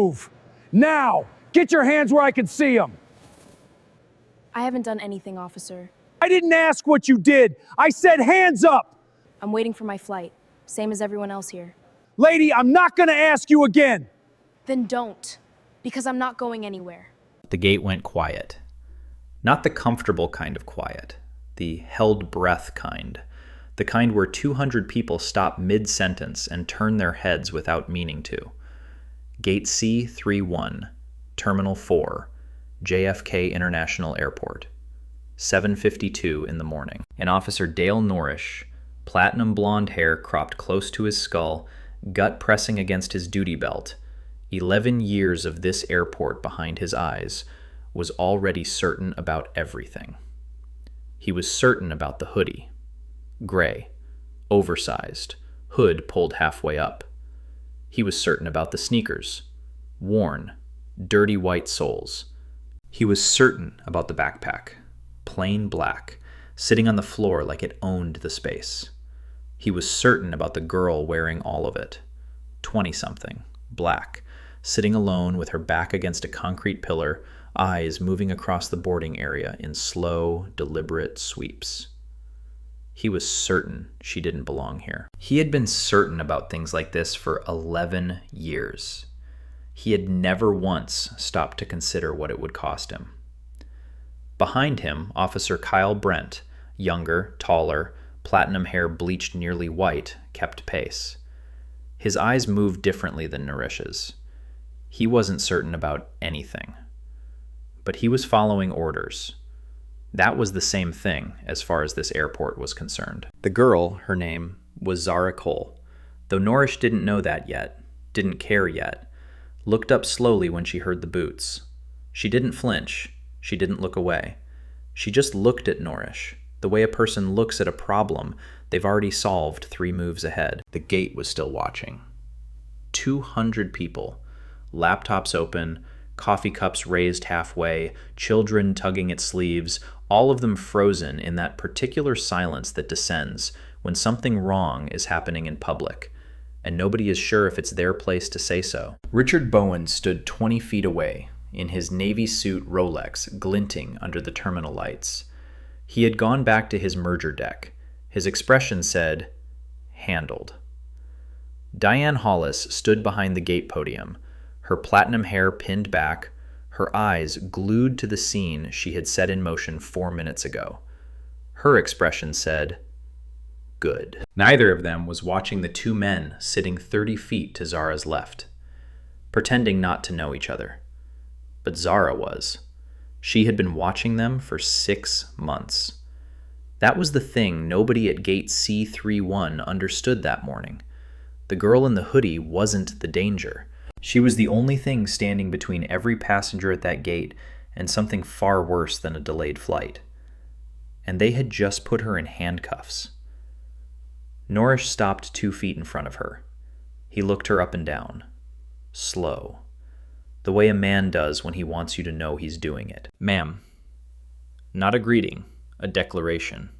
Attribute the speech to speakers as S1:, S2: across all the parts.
S1: move. Now, get your hands where I can see them.
S2: I haven't done anything, officer.
S1: I didn't ask what you did. I said hands up.
S2: I'm waiting for my flight, same as everyone else here.
S1: Lady, I'm not gonna ask you again.
S2: Then don't, because I'm not going anywhere.
S3: The gate went quiet. Not the comfortable kind of quiet, the held breath kind. The kind where 200 people stop mid-sentence and turn their heads without meaning to. Gate C31, Terminal 4, JFK International Airport. 7:52 in the morning. And Officer Dale Norrish, platinum blonde hair cropped close to his skull, gut pressing against his duty belt, 11 years of this airport behind his eyes, was already certain about everything. He was certain about the hoodie. Gray, oversized, hood pulled halfway up. He was certain about the sneakers. Worn, dirty white soles. He was certain about the backpack. Plain black, sitting on the floor like it owned the space. He was certain about the girl wearing all of it. 20-something, black, sitting alone with her back against a concrete pillar, eyes moving across the boarding area in slow, deliberate sweeps. He was certain she didn't belong here. He had been certain about things like this for 11 years. He had never once stopped to consider what it would cost him. Behind him, Officer Kyle Brent, younger, taller, platinum hair bleached nearly white, kept pace. His eyes moved differently than Norish's. He wasn't certain about anything. But he was following orders. That was the same thing as far as this airport was concerned. The girl, her name, was Zara Cole, though Norrish didn't know that yet, didn't care yet, looked up slowly when she heard the boots. She didn't flinch. She didn't look away. She just looked at Norrish, the way a person looks at a problem they've already solved 3 moves ahead. The gate was still watching. 200 people, laptops open, coffee cups raised halfway, children tugging at sleeves, all of them frozen in that particular silence that descends when something wrong is happening in public, and nobody is sure if it's their place to say so. Richard Bowen stood 20 feet away, in his navy suit Rolex glinting under the terminal lights. He had gone back to his merger deck. His expression said, "Handled." Diane Hollis stood behind the gate podium, her platinum hair pinned back, her eyes glued to the scene she had set in motion 4 minutes ago. Her expression said, "Good." Neither of them was watching the 2 men sitting 30 feet to Zara's left, pretending not to know each other. But Zara was. She had been watching them for 6 months. That was the thing nobody at gate C31 understood that morning. The girl in the hoodie wasn't the danger. She was the only thing standing between every passenger at that gate and something far worse than a delayed flight. And they had just put her in handcuffs. Norrish stopped 2 feet in front of her. He looked her up and down. Slow. The way a man does when he wants you to know he's doing it. "Ma'am." Not a greeting, a declaration.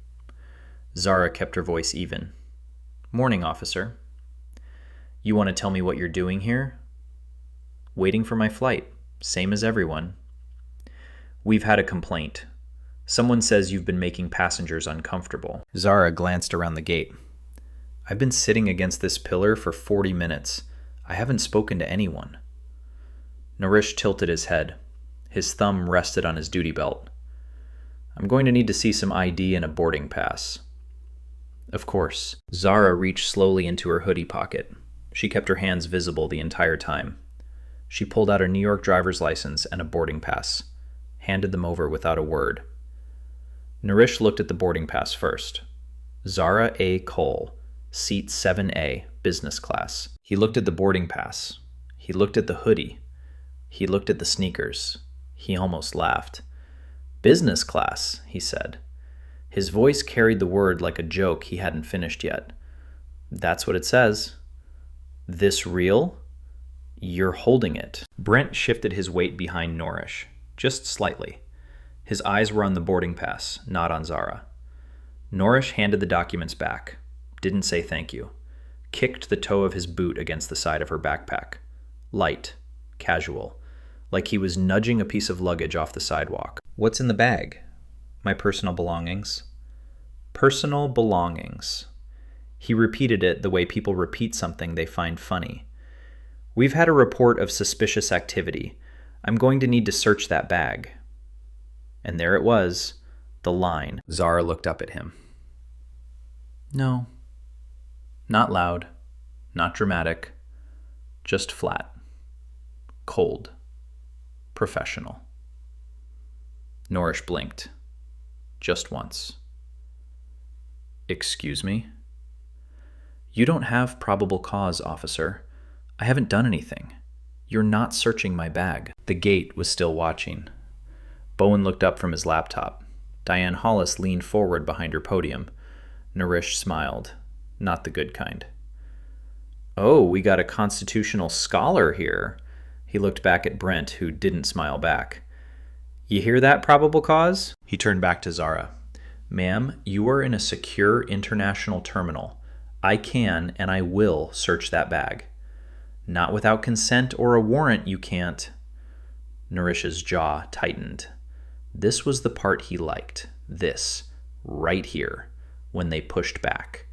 S3: Zara kept her voice even. "Morning, officer." "You want to tell me what you're doing here?" "Waiting for my flight, same as everyone." "We've had a complaint. Someone says you've been making passengers uncomfortable." Zara glanced around the gate. "I've been sitting against this pillar for 40 minutes. I haven't spoken to anyone." Norrish tilted his head. His thumb rested on his duty belt. "I'm going to need to see some ID and a boarding pass." "Of course." Zara reached slowly into her hoodie pocket. She kept her hands visible the entire time. She pulled out a New York driver's license and a boarding pass, handed them over without a word. Norrish looked at the boarding pass first. Zara A. Cole, seat 7A, business class. He looked at the boarding pass. He looked at the hoodie. He looked at the sneakers. He almost laughed. "Business class," he said. His voice carried the word like a joke he hadn't finished yet. "That's what it says." "This real?" "You're holding it." Brent shifted his weight behind Norrish, just slightly. His eyes were on the boarding pass, not on Zara. Norrish handed the documents back, didn't say thank you, kicked the toe of his boot against the side of her backpack. Light, casual, like he was nudging a piece of luggage off the sidewalk. "What's in the bag?" "My personal belongings." "Personal belongings." He repeated it the way people repeat something they find funny. "We've had a report of suspicious activity. I'm going to need to search that bag." And there it was, the line. Zara looked up at him. "No." Not loud, not dramatic, just flat. Cold. Professional. Norish blinked. Just once. "Excuse me?" "You don't have probable cause, officer. I haven't done anything. You're not searching my bag." The gate was still watching. Bowen looked up from his laptop. Diane Hollis leaned forward behind her podium. Norish smiled. Not the good kind. "Oh, we got a constitutional scholar here." He looked back at Brent, who didn't smile back. "You hear that, probable cause?" He turned back to Zara. "Ma'am, you are in a secure international terminal. I can and I will search that bag. Not without consent or a warrant, you can't." Norish's jaw tightened. This was the part he liked. This, right here, when they pushed back.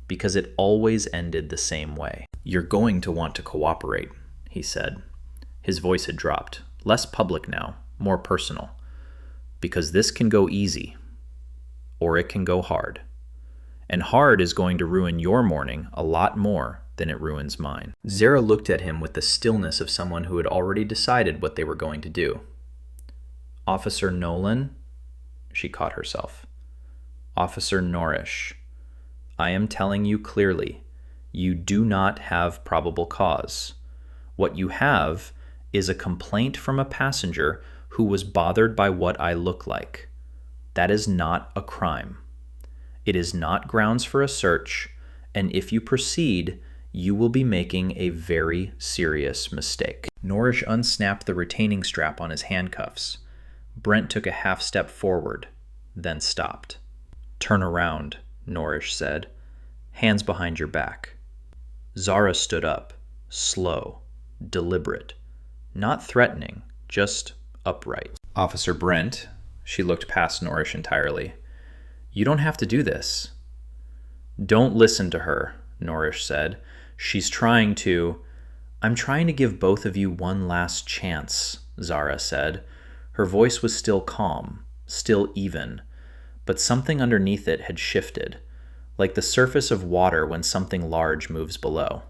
S3: Because it always ended the same way. "You're going to want to cooperate," he said. His voice had dropped. Less public now, more personal. "Because this can go easy. Or it can go hard. And hard is going to ruin your morning a lot more than it ruins mine." Zara looked at him with the stillness of someone who had already decided what they were going to do. "Officer Nolan?" She caught herself. "Officer Norish, I am telling you clearly, you do not have probable cause. What you have is a complaint from a passenger who was bothered by what I look like. That is not a crime. It is not grounds for a search, and if you proceed, you will be making a very serious mistake." Norish unsnapped the retaining strap on his handcuffs. Brent took a half step forward, then stopped. "Turn around," Norish said. "Hands behind your back." Zara stood up, slow, deliberate, not threatening, just upright. "Officer Brent," she looked past Norish entirely, "you don't have to do this." "Don't listen to her," Norish said. "She's trying to—" "I'm trying to give both of you one last chance," Zara said. Her voice was still calm, still even, but something underneath it had shifted, like the surface of water when something large moves below.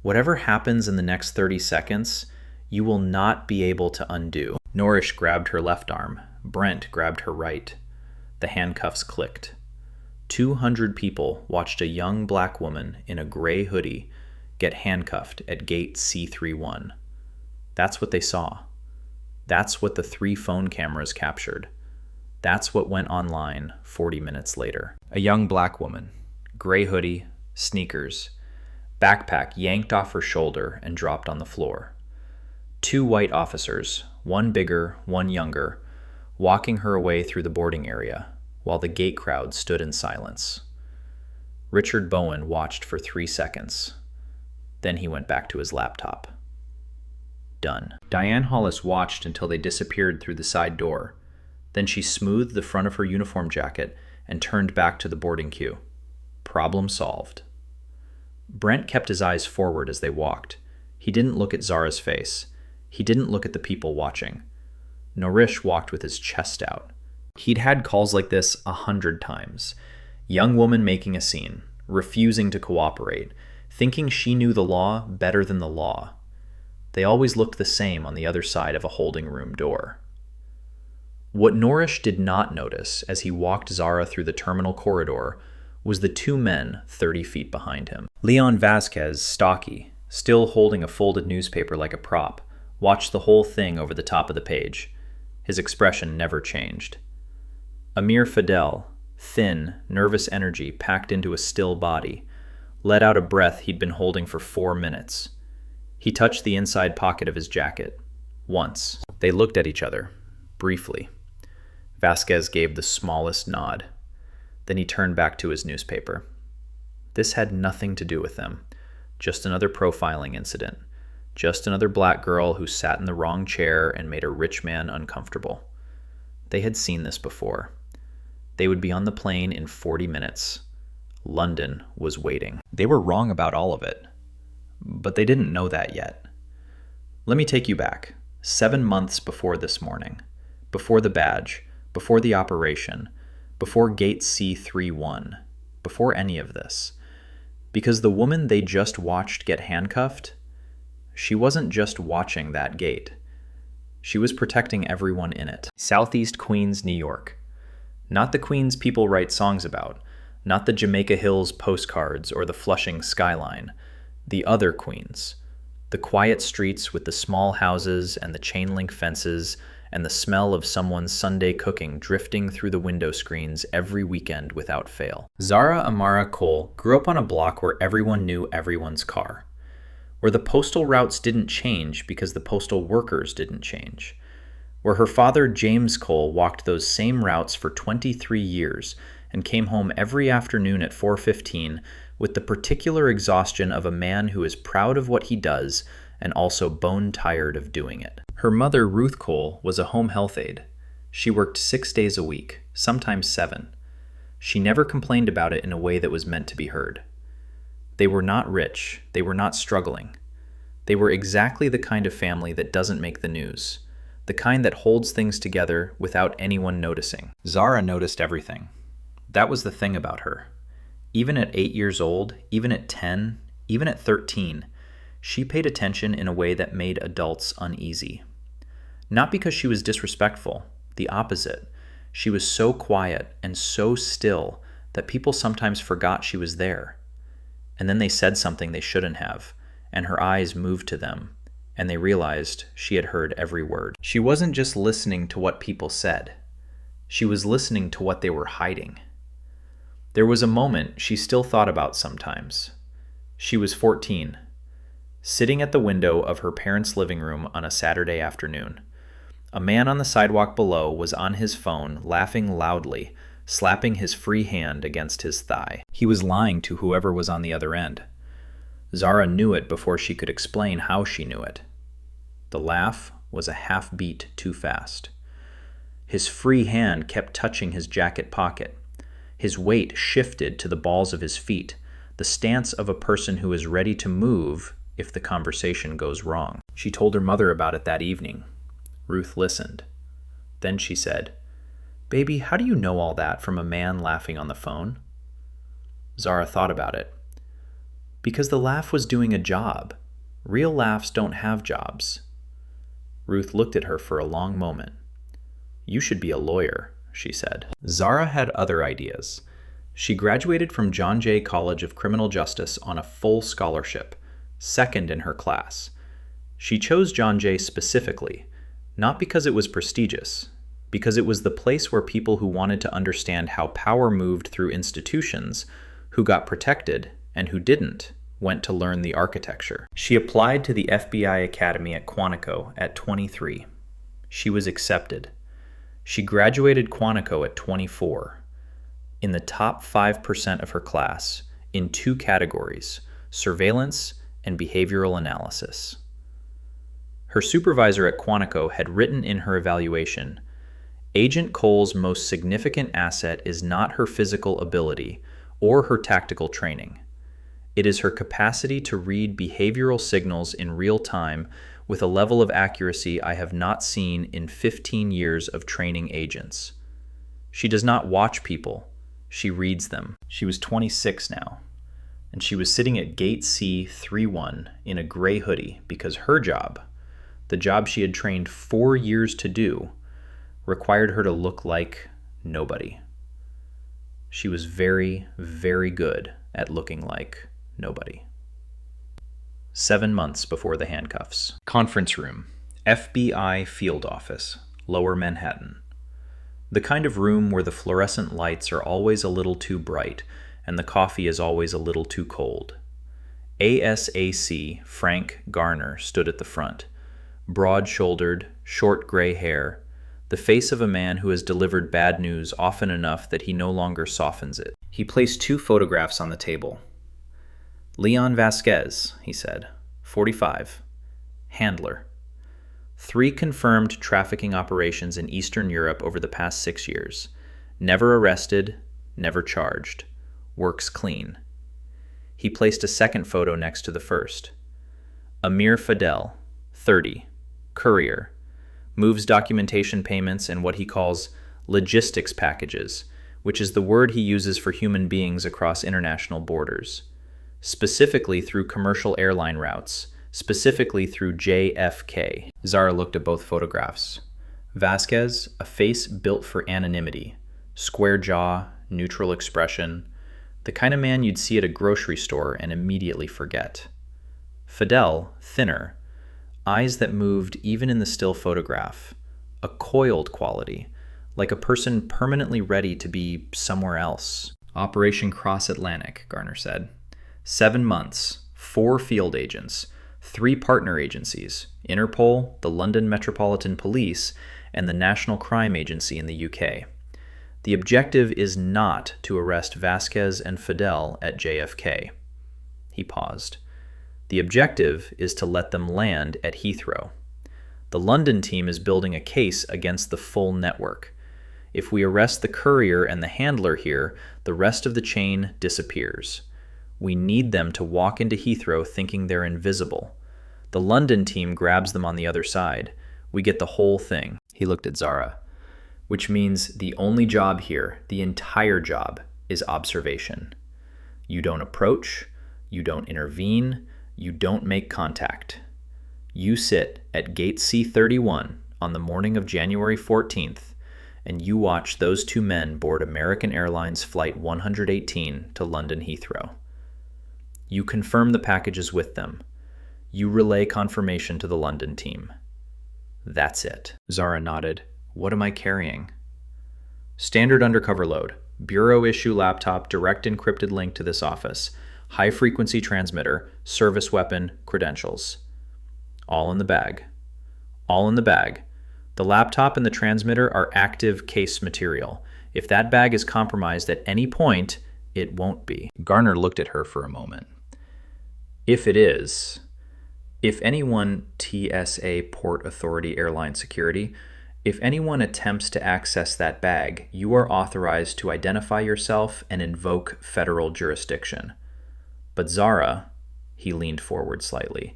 S3: "Whatever happens in the next 30 seconds, you will not be able to undo." Norish grabbed her left arm. Brent grabbed her right. The handcuffs clicked. 200 people watched a young black woman in a gray hoodie get handcuffed at gate C31. That's what they saw. That's what the 3 phone cameras captured. That's what went online 40 minutes later. A young black woman, gray hoodie, sneakers, backpack yanked off her shoulder and dropped on the floor. 2 white officers, one bigger, one younger, walking her away through the boarding area, while the gate crowd stood in silence. Richard Bowen watched for 3 seconds. Then he went back to his laptop. Done. Diane Hollis watched until they disappeared through the side door. Then she smoothed the front of her uniform jacket and turned back to the boarding queue. Problem solved. Brent kept his eyes forward as they walked. He didn't look at Zara's face. He didn't look at the people watching. Norish walked with his chest out. He'd had calls like this 100 times. Young woman making a scene, refusing to cooperate, thinking she knew the law better than the law. They always looked the same on the other side of a holding room door. What Norish did not notice as he walked Zara through the terminal corridor was the 2 men 30 feet behind him. Leon Vasquez, stocky, still holding a folded newspaper like a prop, watched the whole thing over the top of the page. His expression never changed. Amir Fidel, thin, nervous energy packed into a still body, let out a breath he'd been holding for 4 minutes. He touched the inside pocket of his jacket. Once. They looked at each other, briefly. Vasquez gave the smallest nod. Then he turned back to his newspaper. This had nothing to do with them. Just another profiling incident. Just another black girl who sat in the wrong chair and made a rich man uncomfortable. They had seen this before. They would be on the plane in 40 minutes. London was waiting. They were wrong about all of it, but they didn't know that yet. Let me take you back, 7 months before this morning, before the badge, before the operation, before Gate C31, before any of this. Because the woman they just watched get handcuffed, she wasn't just watching that gate. She was protecting everyone in it. Southeast Queens, New York. Not the Queens people write songs about, not the Jamaica Hills postcards or the Flushing skyline. The other Queens. The quiet streets with the small houses and the chain-link fences and the smell of someone's Sunday cooking drifting through the window screens every weekend without fail. Zara Amara Cole grew up on a block where everyone knew everyone's car, where the postal routes didn't change because the postal workers didn't change, where her father James Cole walked those same routes for 23 years and came home every afternoon at 4:15 with the particular exhaustion of a man who is proud of what he does and also bone-tired of doing it. Her mother, Ruth Cole, was a home health aide. She worked 6 days a week, sometimes 7. She never complained about it in a way that was meant to be heard. They were not rich. They were not struggling. They were exactly the kind of family that doesn't make the news, the kind that holds things together without anyone noticing. Zara noticed everything. That was the thing about her. Even at 8 years old, even at 10, even at 13, she paid attention in a way that made adults uneasy. Not because she was disrespectful, the opposite. She was so quiet and so still that people sometimes forgot she was there. And then they said something they shouldn't have, and her eyes moved to them, and they realized she had heard every word. She wasn't just listening to what people said. She was listening to what they were hiding. There was a moment she still thought about sometimes. She was 14, sitting at the window of her parents' living room on a Saturday afternoon. A man on the sidewalk below was on his phone, laughing loudly, slapping his free hand against his thigh. He was lying to whoever was on the other end. Zara knew it before she could explain how she knew it. The laugh was a half beat too fast. His free hand kept touching his jacket pocket. His weight shifted to the balls of his feet, the stance of a person who is ready to move if the conversation goes wrong. She told her mother about it that evening. Ruth listened. Then she said, "Baby, how do you know all that from a man laughing on the phone?" Zara thought about it. Because the laugh was doing a job. Real laughs don't have jobs. Ruth looked at her for a long moment. "You should be a lawyer," she said. Zara had other ideas. She graduated from John Jay College of Criminal Justice on a full scholarship, second in her class. She chose John Jay specifically, not because it was prestigious, because it was the place where people who wanted to understand how power moved through institutions, who got protected and who didn't, went to learn the architecture. She applied to the FBI Academy at Quantico at 23. She was accepted. She graduated Quantico at 24, in the top 5% of her class, in 2 categories, surveillance and behavioral analysis. Her supervisor at Quantico had written in her evaluation, "Agent Cole's most significant asset is not her physical ability or her tactical training. It is her capacity to read behavioral signals in real time with a level of accuracy I have not seen in 15 years of training agents. She does not watch people, she reads them." She was 26 now, and she was sitting at Gate C31 in a gray hoodie because her job, the job she had trained 4 years to do, required her to look like nobody. She was very, very good at looking like nobody. 7 months before the handcuffs. Conference room, FBI field office, Lower Manhattan. The kind of room where the fluorescent lights are always a little too bright and the coffee is always a little too cold. ASAC Frank Garner stood at the front, broad-shouldered, short gray hair, the face of a man who has delivered bad news often enough that he no longer softens it. He placed 2 photographs on the table. "Leon Vasquez," he said, 45, Handler. 3 confirmed trafficking operations in Eastern Europe over the past 6 years. Never arrested, never charged. Works clean. He placed a second photo next to the first. Amir Fidel, 30, courier. Moves documentation payments and what he calls logistics packages, which is the word he uses for human beings across international borders. Specifically through commercial airline routes, specifically through JFK. Zara looked at both photographs. Vasquez, a face built for anonymity, square jaw, neutral expression, the kind of man you'd see at a grocery store and immediately forget. Fidel, thinner, eyes that moved even in the still photograph, a coiled quality, like a person permanently ready to be somewhere else. Operation Cross Atlantic, Garner said. 7 months, 4 field agents, 3 partner agencies, Interpol, the London Metropolitan Police, and the National Crime Agency in the UK. The objective is not to arrest Vasquez and Fidel at JFK. He paused. The objective is to let them land at Heathrow. The London team is building a case against the full network. If we arrest the courier and the handler here, the rest of the chain disappears. We need them to walk into Heathrow thinking they're invisible. The London team grabs them on the other side. We get the whole thing. He looked at Zara. Which means the only job here, the entire job, is observation. You don't approach, you don't intervene, you don't make contact. You sit at gate C31 on the morning of January 14th, and you watch those 2 men board American Airlines Flight 118 to London Heathrow. You confirm the packages with them. You relay confirmation to the London team. That's it. Zara nodded. What am I carrying? Standard undercover load. Bureau issue laptop, direct encrypted link to this office. High frequency transmitter, service weapon, credentials. All in the bag. All in the bag. The laptop and the transmitter are active case material. If that bag is compromised at any point, it won't be. Garner looked at her for a moment. If it is, if anyone, TSA, Port Authority Airline Security, if anyone attempts to access that bag, you are authorized to identify yourself and invoke federal jurisdiction. But Zara, he leaned forward slightly,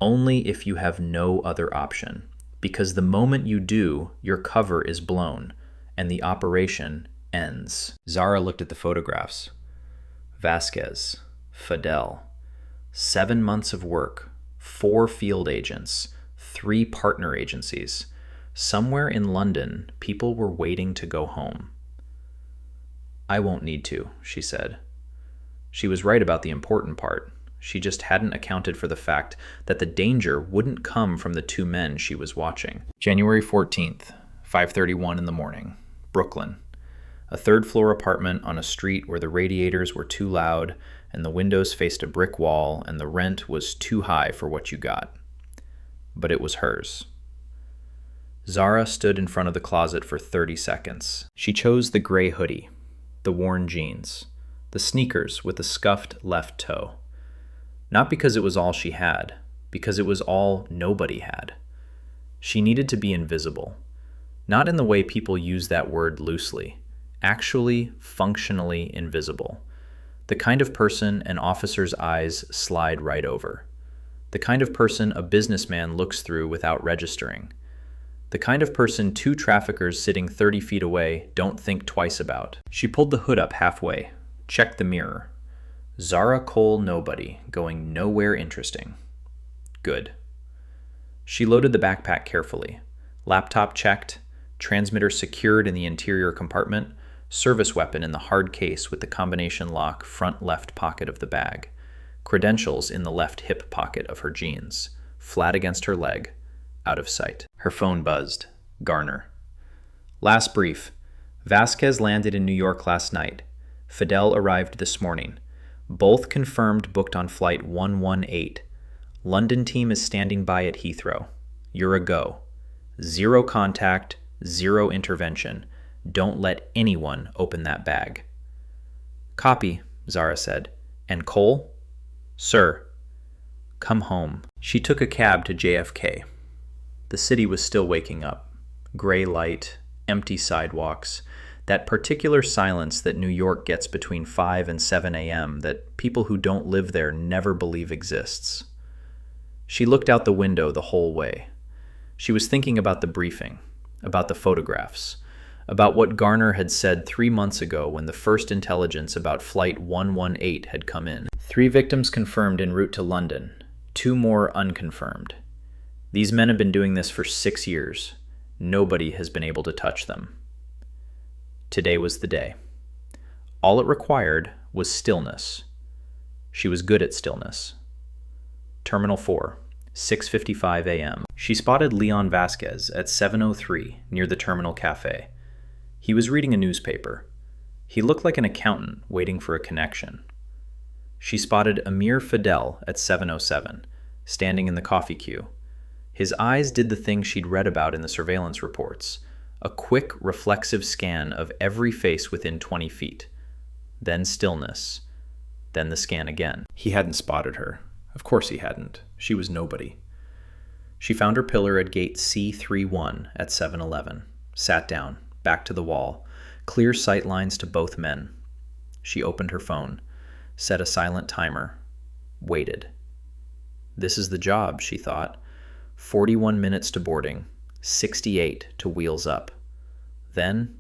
S3: only if you have no other option, because the moment you do, your cover is blown, and the operation ends. Zara looked at the photographs. Vasquez, Fidel, 7 months of work, 4 field agents, 3 partner agencies. Somewhere in London, people were waiting to go home. I won't need to, she said. She was right about the important part. She just hadn't accounted for the fact that the danger wouldn't come from the 2 men she was watching. January 14th, 5:31 in the morning, Brooklyn. A 3rd-floor apartment on a street where the radiators were too loud and the windows faced a brick wall and the rent was too high for what you got. But it was hers. Zara stood in front of the closet for 30 seconds. She chose the gray hoodie, the worn jeans, the sneakers with the scuffed left toe. Not because it was all she had, because it was all nobody had. She needed to be invisible. Not in the way people use that word loosely, actually functionally invisible. The kind of person an officer's eyes slide right over. The kind of person a businessman looks through without registering. The kind of person 2 traffickers sitting 30 feet away don't think twice about. She pulled the hood up halfway, checked the mirror. Zara Cole Nobody, going nowhere interesting. Good. She loaded the backpack carefully. Laptop checked, transmitter secured in the interior compartment, service weapon in the hard case with the combination lock front left pocket of the bag, credentials in the left hip pocket of her jeans, flat against her leg, out of sight. Her phone buzzed. Garner. Last brief. Vasquez landed in New York last night. Fidel arrived this morning. Both confirmed booked on flight 118. London team is standing by at Heathrow. You're a go. 0 contact, 0 intervention. Don't let anyone open that bag. Copy, Zara said. And Cole? Sir. Come home. She took a cab to JFK. The city was still waking up. Gray light, empty sidewalks, that particular silence that New York gets between 5 and 7 a.m. that people who don't live there never believe exists. She looked out the window the whole way. She was thinking about the briefing, about the photographs, about what Garner had said 3 months ago when the first intelligence about Flight 118 had come in. 3 victims confirmed en route to London, 2 more unconfirmed. These men have been doing this for 6 years. Nobody has been able to touch them. Today was the day. All it required was stillness. She was good at stillness. Terminal 4, 6:55 a.m. She spotted Leon Vasquez at 7:03 near the Terminal Cafe. He was reading a newspaper. He looked like an accountant waiting for a connection. She spotted Amir Fidel at 7:07, standing in the coffee queue. His eyes did the thing she'd read about in the surveillance reports, a quick, reflexive scan of every face within 20 feet. Then stillness. Then the scan again. He hadn't spotted her. Of course he hadn't. She was nobody. She found her pillar at gate C31 at 7:11, sat down, back to the wall, clear sight lines to both men. She opened her phone, set a silent timer, waited. This is the job, she thought. 41 minutes to boarding, 68 to wheels up. Then,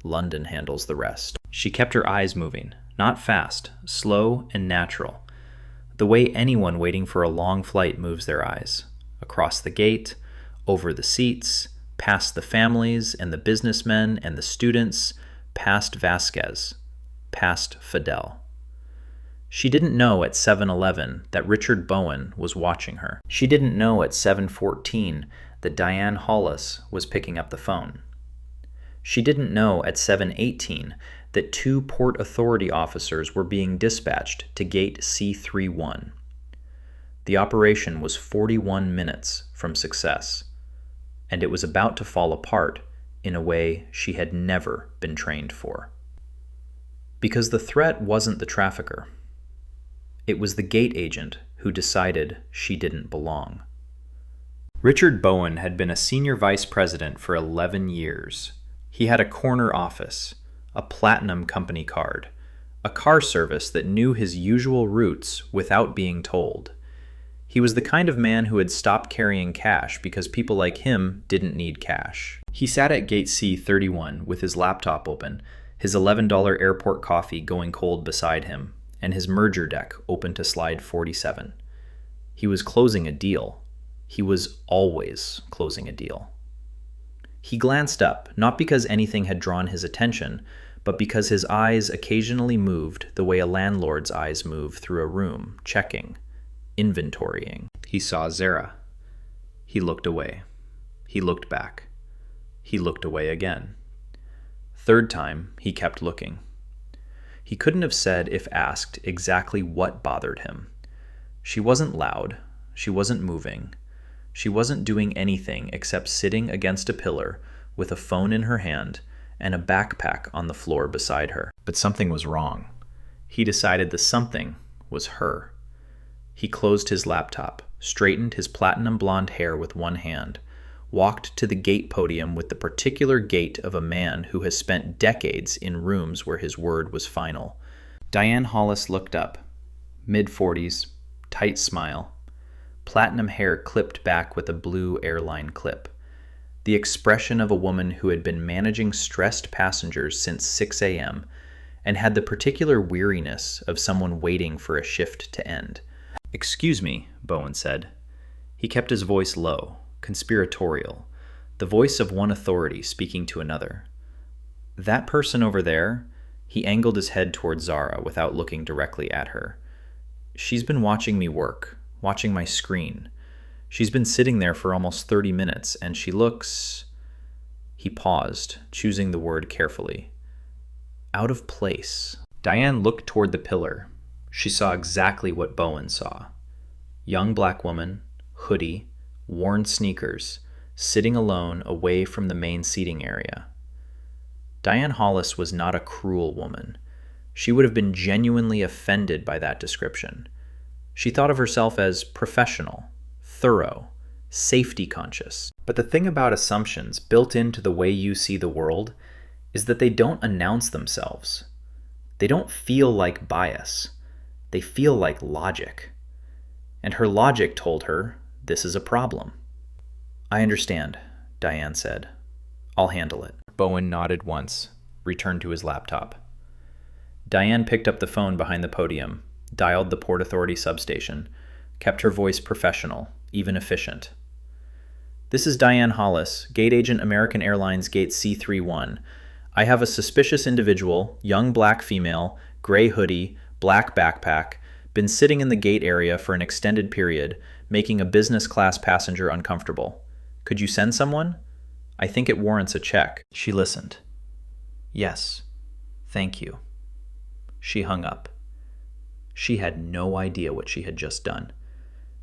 S3: London handles the rest. She kept her eyes moving, not fast, slow and natural. The way anyone waiting for a long flight moves their eyes. Across the gate, over the seats, past the families and the businessmen and the students, past Vasquez, past Fidel. She didn't know at 7:11 that Richard Bowen was watching her. She didn't know at 7:14 that Diane Hollis was picking up the phone. She didn't know at 7:18 that 2 Port Authority officers were being dispatched to gate C31. The operation was 41 minutes from success, and it was about to fall apart in a way she had never been trained for. Because the threat wasn't the trafficker. It was the gate agent who decided she didn't belong. Richard Bowen had been a senior vice president for 11 years. He had a corner office, a platinum company card, a car service that knew his usual routes without being told. He was the kind of man who had stopped carrying cash because people like him didn't need cash. He sat at gate C31 with his laptop open, his $11 airport coffee going cold beside him, and his merger deck open to slide 47. He was closing a deal. He was always closing a deal. He glanced up, not because anything had drawn his attention, but because his eyes occasionally moved the way a landlord's eyes move through a room, checking, inventorying. He saw Zara. He looked away. He looked back. He looked away again. Third time, he kept looking. He couldn't have said, if asked, exactly what bothered him. She wasn't loud. She wasn't moving. She wasn't doing anything except sitting against a pillar with a phone in her hand and a backpack on the floor beside her. But something was wrong. He decided the something was her. He closed his laptop, straightened his platinum blonde hair with one hand, walked to the gate podium with the particular gait of a man who has spent decades in rooms where his word was final. Diane Hollis looked up, mid-40s, tight smile, platinum hair clipped back with a blue airline clip. The expression of a woman who had been managing stressed passengers since 6 a.m. and had the particular weariness of someone waiting for a shift to end. "Excuse me," Bowen said. He kept his voice low, conspiratorial, the voice of one authority speaking to another. "That person over there," he angled his head toward Zara without looking directly at her. "She's been watching me work, watching my screen. She's been sitting there for almost 30 minutes, and she looks..." He paused, choosing the word carefully. "Out of place." Diane looked toward the pillar. She saw exactly what Bowen saw. Young black woman, hoodie, worn sneakers, sitting alone away from the main seating area. Diane Hollis was not a cruel woman. She would have been genuinely offended by that description. She thought of herself as professional, thorough, safety conscious. But the thing about assumptions built into the way you see the world is that they don't announce themselves. They don't feel like bias. They feel like logic. And her logic told her this is a problem. "I understand," Diane said. "I'll handle it." Bowen nodded once, returned to his laptop. Diane picked up the phone behind the podium, dialed the Port Authority substation, kept her voice professional, even efficient. "This is Diane Hollis, Gate Agent American Airlines Gate C31. I have a suspicious individual, young black female, gray hoodie, black backpack, been sitting in the gate area for an extended period, making a business class passenger uncomfortable. Could you send someone? I think it warrants a check." She listened. "Yes, thank you." She hung up. She had no idea what she had just done.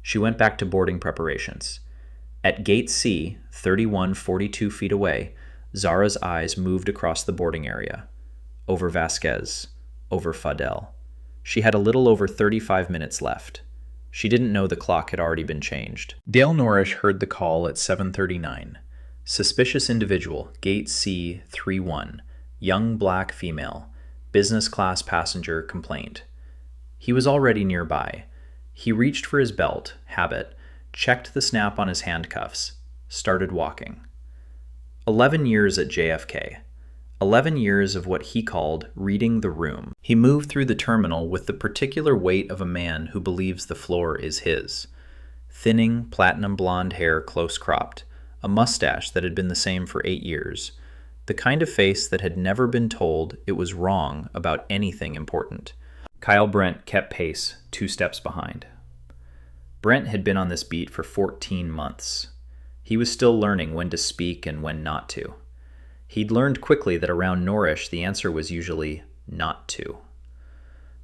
S3: She went back to boarding preparations. At Gate C, 3142 feet away, Zara's eyes moved across the boarding area. Over Vasquez, over Fadel. She had a little over 35 minutes left. She didn't know the clock had already been changed. Dale Norrish heard the call at 7:39. Suspicious individual, Gate C31, young black female, business class passenger complaint. He was already nearby. He reached for his belt, habit, checked the snap on his handcuffs, started walking. 11 years at JFK. 11 years of what he called reading the room. He moved through the terminal with the particular weight of a man who believes the floor is his. Thinning, platinum blonde hair close cropped, a mustache that had been the same for 8 years, the kind of face that had never been told it was wrong about anything important. Kyle Brent kept pace, 2 steps behind. Brent had been on this beat for 14 months. He was still learning when to speak and when not to. He'd learned quickly that around Norrish the answer was usually not to.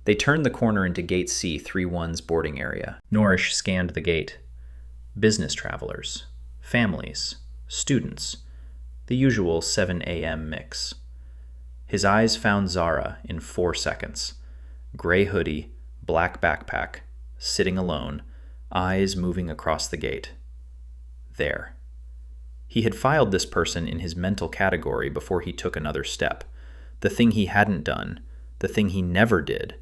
S3: They turned the corner into Gate C31's boarding area. Norrish scanned the gate. Business travelers, families, students, the usual 7 a.m. mix. His eyes found Zara in 4 seconds. Gray hoodie, black backpack, sitting alone, eyes moving across the gate. There. He had filed this person in his mental category before he took another step. The thing he hadn't done, the thing he never did,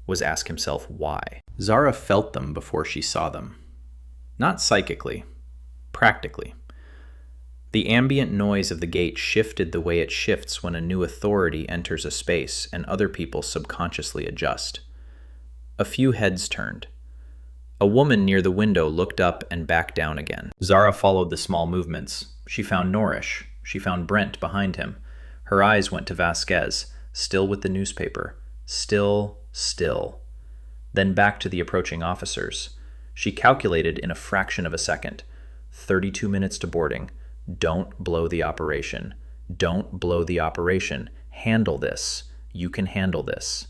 S3: was ask himself why. Zara felt them before she saw them. Not psychically, practically. The ambient noise of the gate shifted the way it shifts when a new authority enters a space and other people subconsciously adjust. A few heads turned. A woman near the window looked up and back down again. Zara followed the small movements. She found Norrish. She found Brent behind him. Her eyes went to Vasquez, still with the newspaper. Still. Then back to the approaching officers. She calculated in a fraction of a second. 32 minutes to boarding. Don't blow the operation. Don't blow the operation. Handle this. You can handle this.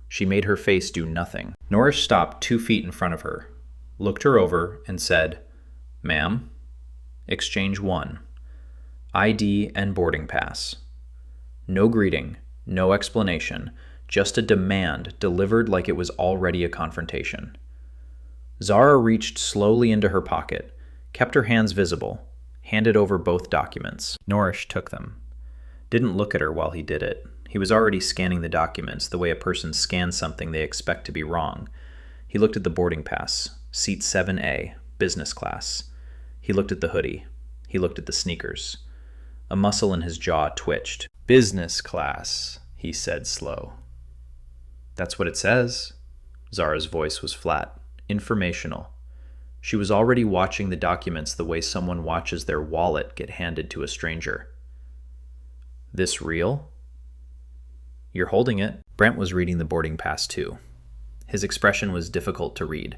S3: She made her face do nothing. Norrish stopped 2 feet in front of her, looked her over, and said, "Ma'am, exchange 1. ID and boarding pass." No greeting, no explanation, just a demand delivered like it was already a confrontation. Zara reached slowly into her pocket, kept her hands visible, handed over both documents. Norrish took them. Didn't look at her while he did it. He was already scanning the documents the way a person scans something they expect to be wrong. He looked at the boarding pass, seat 7A, business class. He looked at the hoodie. He looked at the sneakers. A muscle in his jaw twitched. "Business class," he said slow. "That's what it says." Zara's voice was flat, informational. She was already watching the documents the way someone watches their wallet get handed to a stranger. "This real?" "You're holding it." Brent was reading the boarding pass too. His expression was difficult to read.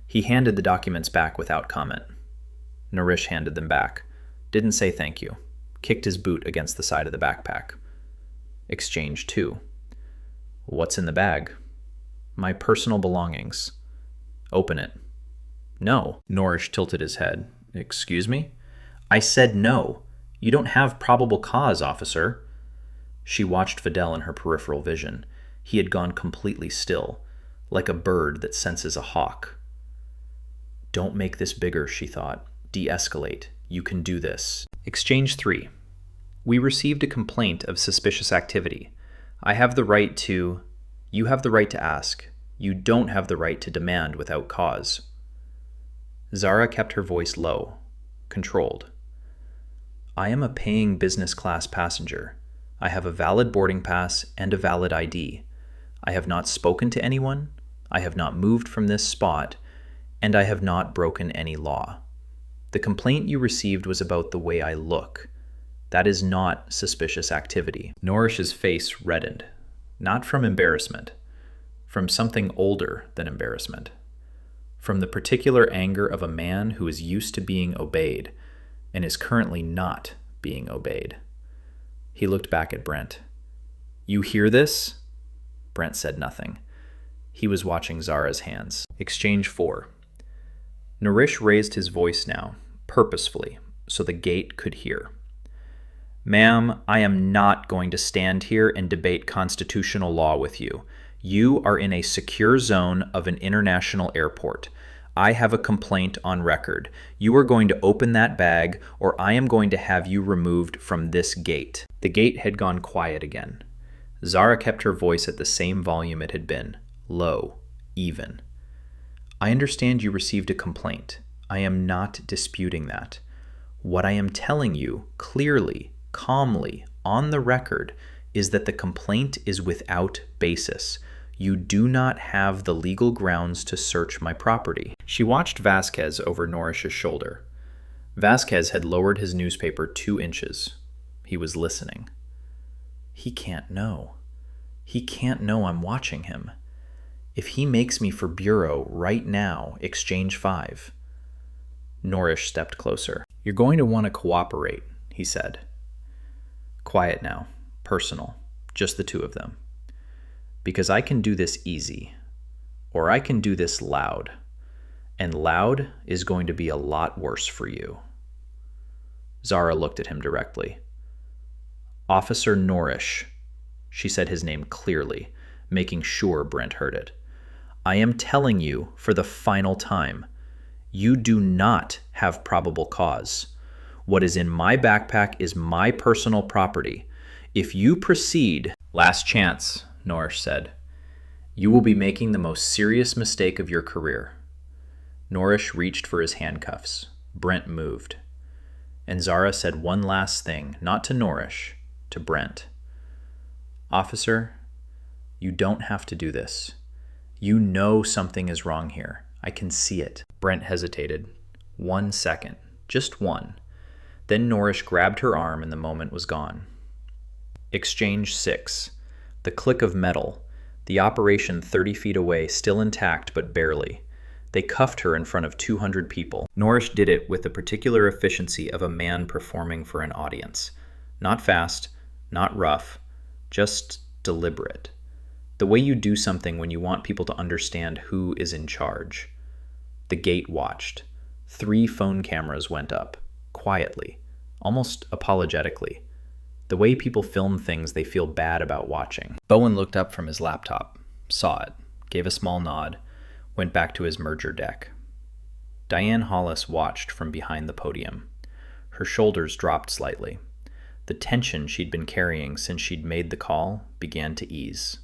S3: He handed the documents back without comment. Norrish handed them back. Didn't say thank you. Kicked his boot against the side of the backpack. Exchange 2. "What's in the bag?" "My personal belongings." "Open it." "No." Norrish tilted his head. "Excuse me?" "I said no. You don't have probable cause, officer." She watched Fidel in her peripheral vision. He had gone completely still. like a bird that senses a hawk. Don't make this bigger, she thought. De-escalate. You can do this. Exchange 3. We received a complaint of suspicious activity. I have the right to... You have the right to ask. You don't have the right to demand without cause. Zara kept her voice low, controlled. I am a paying business class passenger. I have a valid boarding pass and a valid ID. I have not spoken to anyone. I have not moved from this spot, and I have not broken any law. The complaint you received was about the way I look. That is not suspicious activity. Norish's face reddened, not from embarrassment, from something older than embarrassment, from the particular anger of a man who is used to being obeyed and is currently not being obeyed. He looked back at Brent. You hear this? Brent said nothing. He was watching Zara's hands. Exchange 4. Norish raised his voice now, purposefully, so the gate could hear. Ma'am, I am not going to stand here and debate constitutional law with you. You are in a secure zone of an international airport. I have a complaint on record. You are going to open that bag, or I am going to have you removed from this gate. The gate had gone quiet again. Zara kept her voice at the same volume it had been, low, even. I understand you received a complaint. I am not disputing that. What I am telling you, clearly, calmly, on the record, is that the complaint is without basis. You do not have the legal grounds to search my property. She watched Vasquez over Norish's shoulder. Vasquez had lowered his newspaper 2 inches. He was listening. He can't know. He can't know I'm watching him. If he makes me for bureau right now, exchange 5. Norish stepped closer. You're going to want to cooperate, he said. Quiet now. Personal. Just the 2 of them. Because I can do this easy. Or I can do this loud. And loud is going to be a lot worse for you. Zara looked at him directly. Officer Norish. She said his name clearly, making sure Brent heard it. I am telling you for the final time, you do not have probable cause. What is in my backpack is my personal property. If you proceed... Last chance, Norish said. You will be making the most serious mistake of your career. Norish reached for his handcuffs. Brent moved. And Zara said one last thing, not to Norish, to Brent. Officer, you don't have to do this. You know something is wrong here. I can see it. Brent hesitated. 1 second. Just one. Then Norish grabbed her arm and the moment was gone. Exchange 6. The click of metal. The operation 30 feet away, still intact but barely. They cuffed her in front of 200 people. Norish did it with the particular efficiency of a man performing for an audience. Not fast, not rough, just deliberate. The way you do something when you want people to understand who is in charge. The gate watched. 3 phone cameras went up, quietly, almost apologetically. The way people film things they feel bad about watching. Bowen looked up from his laptop, saw it, gave a small nod, went back to his merger deck. Diane Hollis watched from behind the podium. Her shoulders dropped slightly. The tension she'd been carrying since she'd made the call began to ease.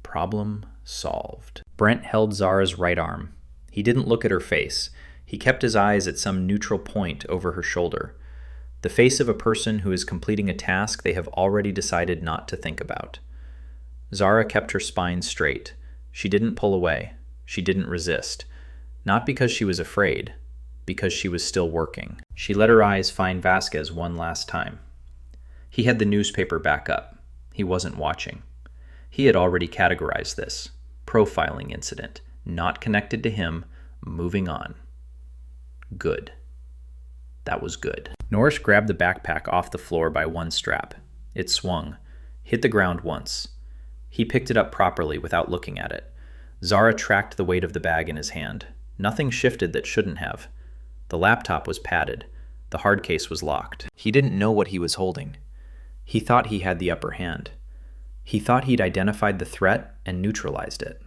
S3: Problem solved. Brent held Zara's right arm. He didn't look at her face. He kept his eyes at some neutral point over her shoulder. The face of a person who is completing a task they have already decided not to think about. Zara kept her spine straight. She didn't pull away. She didn't resist. Not because she was afraid, because she was still working. She let her eyes find Vasquez one last time. He had the newspaper back up. He wasn't watching. He had already categorized this. Profiling incident. Not connected to him. Moving on. Good. That was good. Norish grabbed the backpack off the floor by one strap. It swung. Hit the ground once. He picked it up properly without looking at it. Zara tracked the weight of the bag in his hand. Nothing shifted that shouldn't have. The laptop was padded. The hard case was locked. He didn't know what he was holding. He thought he had the upper hand. He thought he'd identified the threat and neutralized it.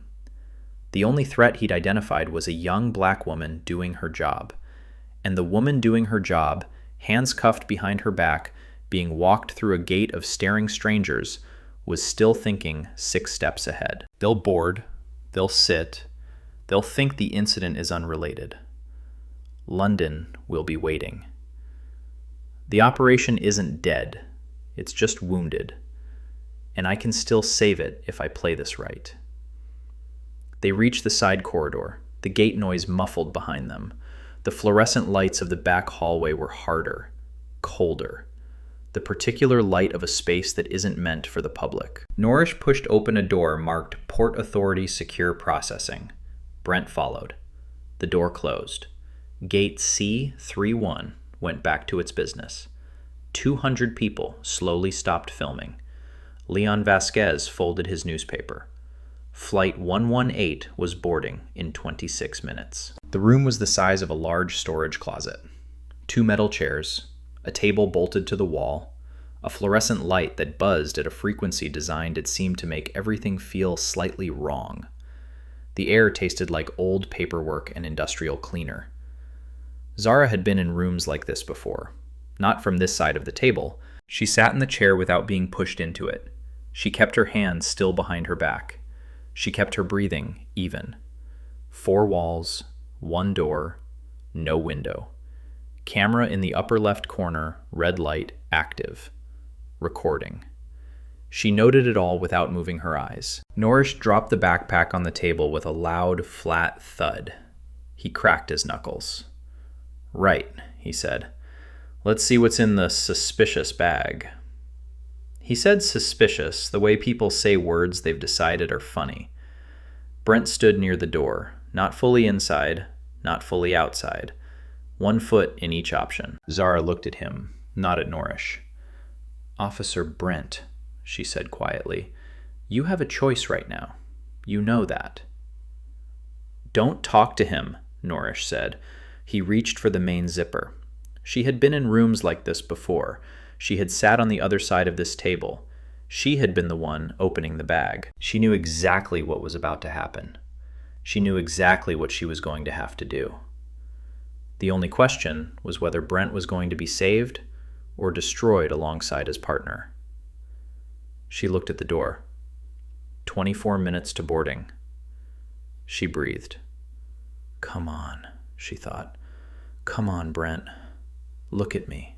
S3: The only threat he'd identified was a young black woman doing her job. And the woman doing her job, hands cuffed behind her back, being walked through a gate of staring strangers, was still thinking 6 steps ahead. They'll board, they'll sit, they'll think the incident is unrelated. London will be waiting. The operation isn't dead, it's just wounded, and I can still save it if I play this right. They reached the side corridor, the gate noise muffled behind them. The fluorescent lights of the back hallway were harder, colder, the particular light of a space that isn't meant for the public. Norrish pushed open a door marked Port Authority Secure Processing. Brent followed. The door closed. Gate C31 went back to its business. 200 people slowly stopped filming. Leon Vasquez folded his newspaper. Flight 118 was boarding in 26 minutes. The room was the size of a large storage closet. 2 metal chairs, a table bolted to the wall, a fluorescent light that buzzed at a frequency designed, it seemed, to make everything feel slightly wrong. The air tasted like old paperwork and industrial cleaner. Zara had been in rooms like this before. Not from this side of the table. She sat in the chair without being pushed into it. She kept her hands still behind her back. She kept her breathing even. 4 walls, 1 door, no window. Camera in the upper left corner, red light, active. Recording. She noted it all without moving her eyes. Norrish dropped the backpack on the table with a loud, flat thud. He cracked his knuckles. "Right," he said. "Let's see what's in the suspicious bag." He said suspicious, the way people say words they've decided are funny. Brent stood near the door, not fully inside, not fully outside. 1 foot in each option. Zara looked at him, not at Norrish. "Officer Brent," she said quietly, "you have a choice right now. You know that." "Don't talk to him," Norrish said. He reached for the main zipper. She had been in rooms like this before. She had sat on the other side of this table. She had been the one opening the bag. She knew exactly what was about to happen. She knew exactly what she was going to have to do. The only question was whether Brent was going to be saved or destroyed alongside his partner. She looked at the door. 24 minutes to boarding. She breathed. "Come on," she thought. "Come on, Brent. Look at me.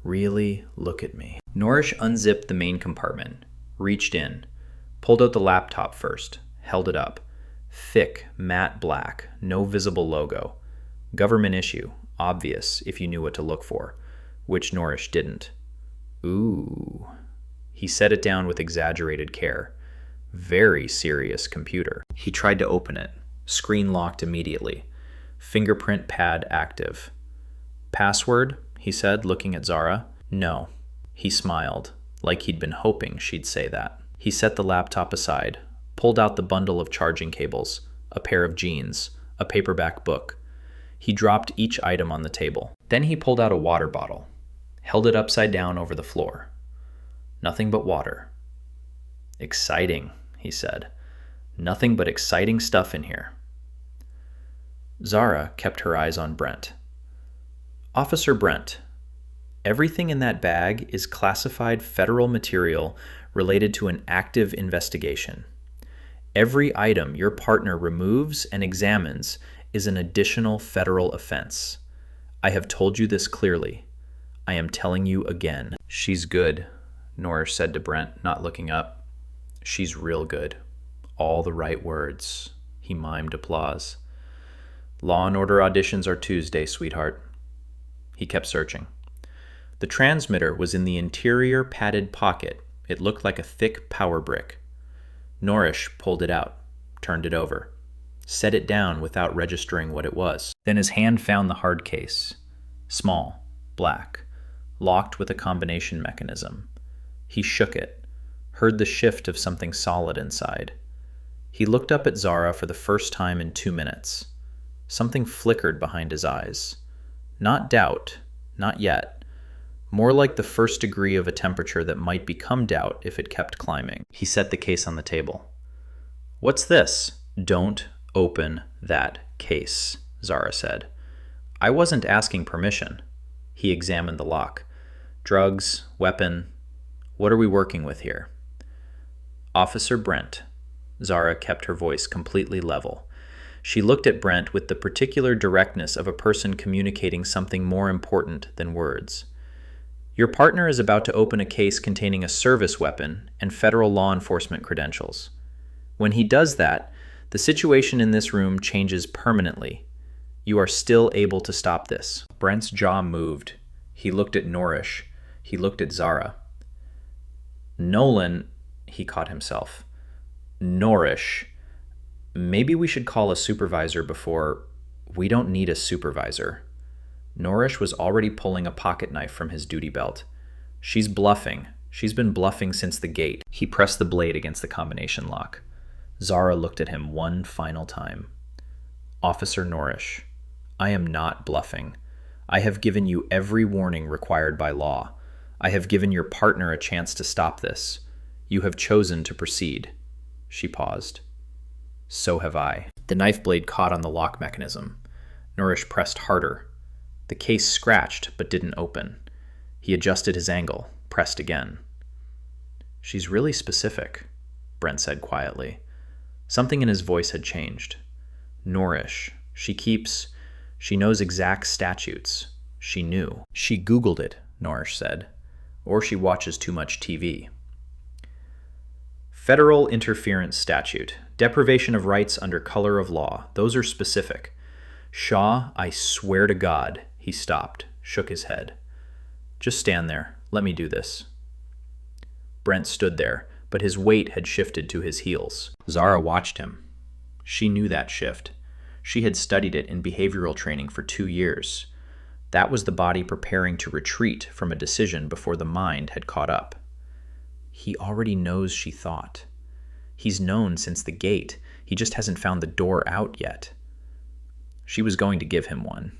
S3: Really look at me." Norrish unzipped the main compartment, reached in, pulled out the laptop first, held it up. Thick, matte black, no visible logo. Government issue, obvious if you knew what to look for, which Norrish didn't. Ooh. He set it down with exaggerated care. Very serious computer. He tried to open it. Screen locked immediately. Fingerprint pad active. "Password?" he said, looking at Zara. "No." He smiled, like he'd been hoping she'd say that. He set the laptop aside, pulled out the bundle of charging cables, a pair of jeans, a paperback book. He dropped each item on the table. Then he pulled out a water bottle, held it upside down over the floor. Nothing but water. "Exciting," he said. "Nothing but exciting stuff in here." Zara kept her eyes on Brent. "Officer Brent, everything in that bag is classified federal material related to an active investigation. Every item your partner removes and examines is an additional federal offense. I have told you this clearly. I am telling you again." "She's good," Norrish said to Brent, not looking up. "She's real good. All the right words." He mimed applause. "Law and Order auditions are Tuesday, sweetheart." He kept searching. The transmitter was in the interior padded pocket. It looked like a thick power brick. Norrish pulled it out, turned it over, set it down without registering what it was. Then his hand found the hard case. Small, black, locked with a combination mechanism. He shook it, heard the shift of something solid inside. He looked up at Zara for the first time in 2 minutes. Something flickered behind his eyes. Not doubt, not yet. More like the first degree of a temperature that might become doubt if it kept climbing. He set the case on the table. "What's this?" Don't open that case, Zara said. I wasn't asking permission. He examined the lock. Drugs, weapon, what are we working with here? Officer Brent. Zara kept her voice completely level. She looked at Brent with the particular directness of a person communicating something more important than words. Your partner is about to open a case containing a service weapon and federal law enforcement credentials. When he does that, the situation in this room changes permanently. You are still able to stop this. Brent's jaw moved. He looked at Nourish. He looked at Zara. Nolan, he caught himself. Nourish. Maybe we should call a supervisor before... We don't need a supervisor. Nourish was already pulling a pocket knife from his duty belt. She's bluffing. She's been bluffing since the gate. He pressed the blade against the combination lock. Zara looked at him one final time. Officer Nourish, I am not bluffing. I have given you every warning required by law. I have given your partner a chance to stop this. You have chosen to proceed. She paused. So have I. The knife blade caught on the lock mechanism. Nourish pressed harder. The case scratched but didn't open. He adjusted his angle, pressed again. She's really specific, Brent said quietly. Something in his voice had changed. Nourish. She knows exact statutes. She knew. She Googled it, Nourish said. Or she watches too much TV. Federal interference statute. Deprivation of rights under color of law. Those are specific. Shaw, I swear to God. He stopped, shook his head. Just stand there. Let me do this. Brent stood there, but his weight had shifted to his heels. Zara watched him. She knew that shift. She had studied it in behavioral training for 2 years. That was the body preparing to retreat from a decision before the mind had caught up. He already knows, she thought. He's known since the gate. He just hasn't found the door out yet. She was going to give him one.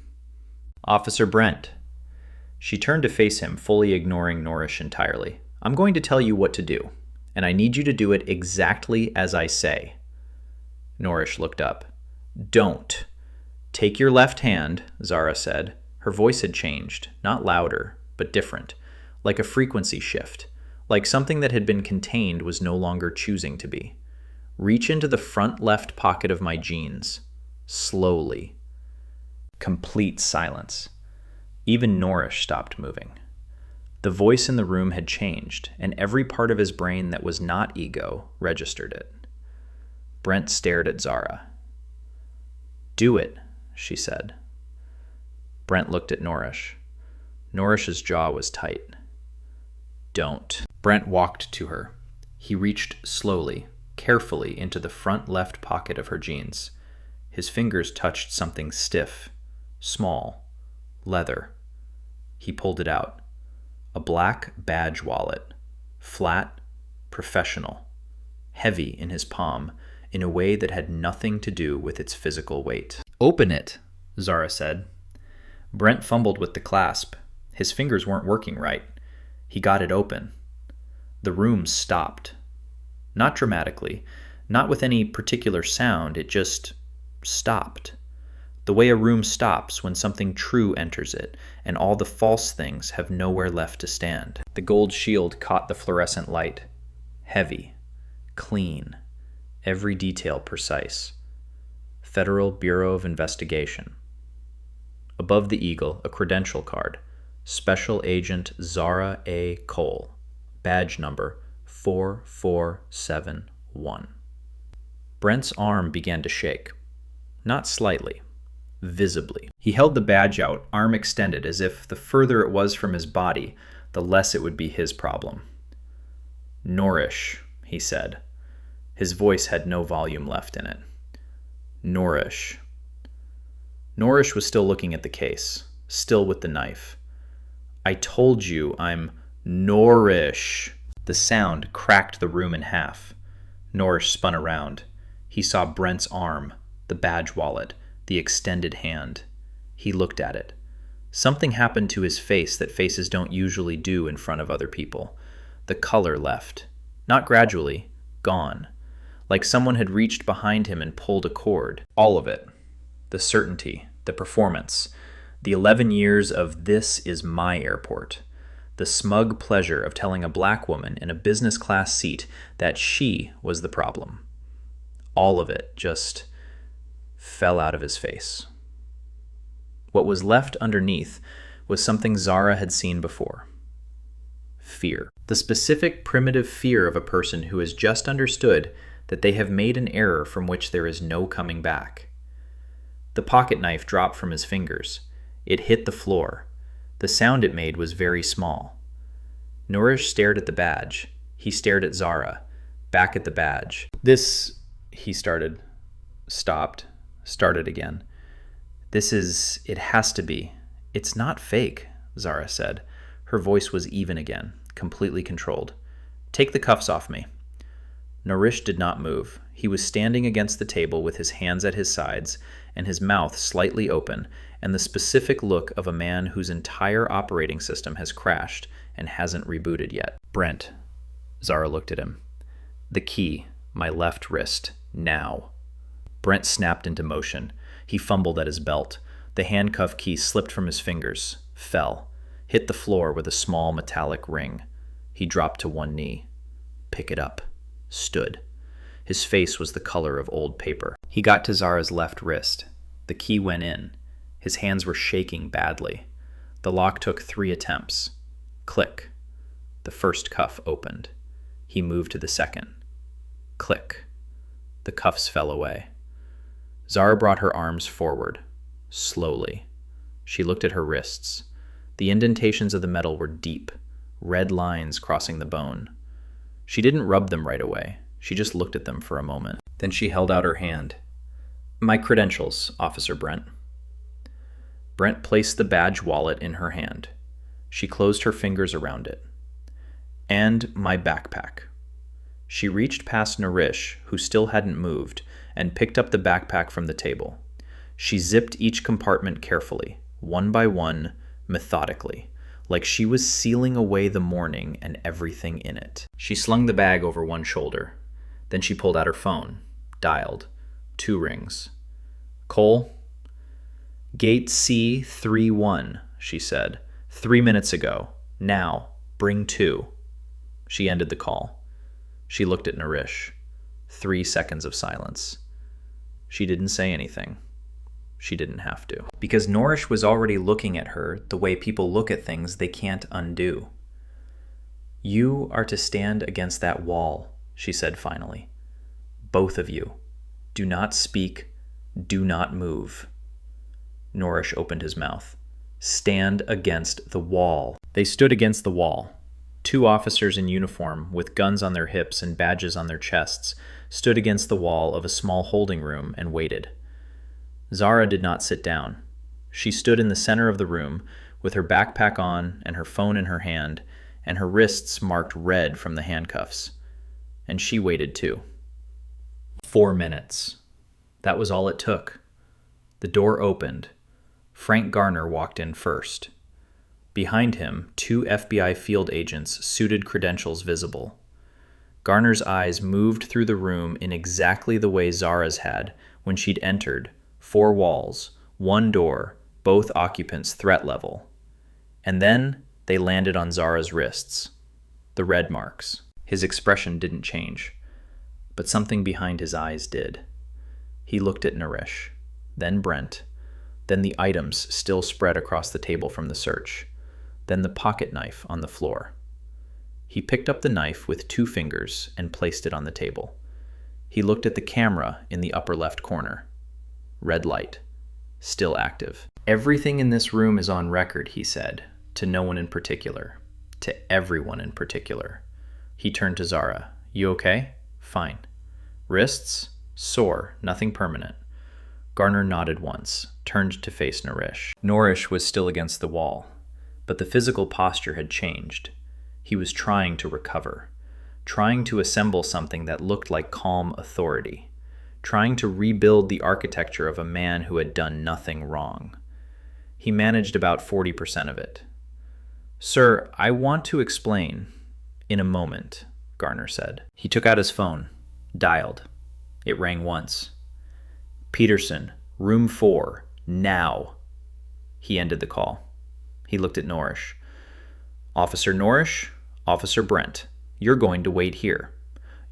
S3: Officer Brent. She turned to face him, fully ignoring Nourish entirely. I'm going to tell you what to do, and I need you to do it exactly as I say. Nourish looked up. Don't. Take your left hand, Zara said. Her voice had changed, not louder, but different, like a frequency shift, like something that had been contained was no longer choosing to be. Reach into the front left pocket of my jeans. Slowly. Complete silence. Even Nourish stopped moving. The voice in the room had changed, and every part of his brain that was not ego registered it. Brent stared at Zara. Do it, she said. Brent looked at Nourish. Nourish's jaw was tight. Don't. Brent walked to her. He reached slowly, carefully into the front left pocket of her jeans. His fingers touched something stiff, small, leather. He pulled it out. A black badge wallet, flat, professional, heavy in his palm in a way that had nothing to do with its physical weight. Open it, Zara said. Brent fumbled with the clasp. His fingers weren't working right. He got it open. The room stopped. Not dramatically, not with any particular sound, it just stopped. The way a room stops when something true enters it, and all the false things have nowhere left to stand. The gold shield caught the fluorescent light. Heavy, clean, every detail precise. Federal Bureau of Investigation. Above the eagle, a credential card. Special Agent Zara A. Cole. Badge number 4471. Brent's arm began to shake. Not slightly. Visibly. He held the badge out, arm extended, as if the further it was from his body, the less it would be his problem. Nourish, he said. His voice had no volume left in it. Nourish. Nourish was still looking at the case, still with the knife. I told you I'm Nourish. The sound cracked the room in half. Nourish spun around. He saw Brent's arm, the badge wallet, the extended hand. He looked at it. Something happened to his face that faces don't usually do in front of other people. The color left. Not gradually, gone. like someone had reached behind him and pulled a cord. All of it. The certainty, the performance, the 11 years of "this is my airport," the smug pleasure of telling a black woman in a business class seat that she was the problem. All of it just fell out of his face. What was left underneath was something Zara had seen before. Fear. The specific primitive fear of a person who has just understood that they have made an error from which there is no coming back. The pocket knife dropped from his fingers. It hit the floor. The sound it made was very small. Nourish stared at the badge. He stared at Zara, back at the badge. "This," he started, stopped, started again. It has to be. It's not fake," Zara said. Her voice was even again, completely controlled. "Take the cuffs off me." Nourish did not move. He was standing against the table with his hands at his sides and his mouth slightly open, and the specific look of a man whose entire operating system has crashed and hasn't rebooted yet. "Brent," Zara looked at him. "The key, my left wrist, now." Brent snapped into motion. He fumbled at his belt. The handcuff key slipped from his fingers, fell, hit the floor with a small metallic ring. He dropped to one knee. "Pick it up." Stood. His face was the color of old paper. He got to Zara's left wrist. The key went in. His hands were shaking badly. The lock took 3 attempts. Click. The first cuff opened. He moved to the second. Click. The cuffs fell away. Zara brought her arms forward, slowly. She looked at her wrists. The indentations of the metal were deep, red lines crossing the bone. She didn't rub them right away. She just looked at them for a moment. Then she held out her hand. "My credentials, Officer Brent." Brent placed the badge wallet in her hand. She closed her fingers around it. "And my backpack." She reached past Nourish, who still hadn't moved, and picked up the backpack from the table. She zipped each compartment carefully, one by one, methodically, like she was sealing away the morning and everything in it. She slung the bag over one shoulder. Then she pulled out her phone, dialed. 2 rings. "Cole?" "Gate C31, she said. 3 minutes ago. Now, bring 2. She ended the call. She looked at Nourish. 3 seconds of silence. She didn't say anything. She didn't have to. Because Nourish was already looking at her the way people look at things they can't undo. "You are to stand against that wall," she said finally. "Both of you. Do not speak. Do not move." Nourish opened his mouth. "Stand against the wall." They stood against the wall. 2 officers in uniform, with guns on their hips and badges on their chests, stood against the wall of a small holding room and waited. Zara did not sit down. She stood in the center of the room, with her backpack on and her phone in her hand, and her wrists marked red from the handcuffs. And she waited too. 4 minutes. That was all it took. The door opened. Frank Garner walked in first. Behind him, 2 FBI field agents, suited credentials visible. Garner's eyes moved through the room in exactly the way Zara's had when she'd entered. 4 walls, 1 door, both occupants threat level. And then they landed on Zara's wrists. The red marks. His expression didn't change, but something behind his eyes did. He looked at Nourish, then Brent, then the items still spread across the table from the search, then the pocket knife on the floor. He picked up the knife with 2 fingers and placed it on the table. He looked at the camera in the upper left corner. Red light, still active. "Everything in this room is on record," he said, to no one in particular, to everyone in particular. He turned to Zara. "You okay?" "Fine." "Wrists?" "Sore, nothing permanent." Garner nodded once, turned to face Nourish. Nourish was still against the wall, but the physical posture had changed. He was trying to recover, trying to assemble something that looked like calm authority, trying to rebuild the architecture of a man who had done nothing wrong. He managed about 40% of it. "Sir, I want to explain in a moment," Garner said. He took out his phone, dialed. It rang once. "Peterson, room 4, now." He ended the call. He looked at Norrish. "Officer Norrish, Officer Brent, you're going to wait here.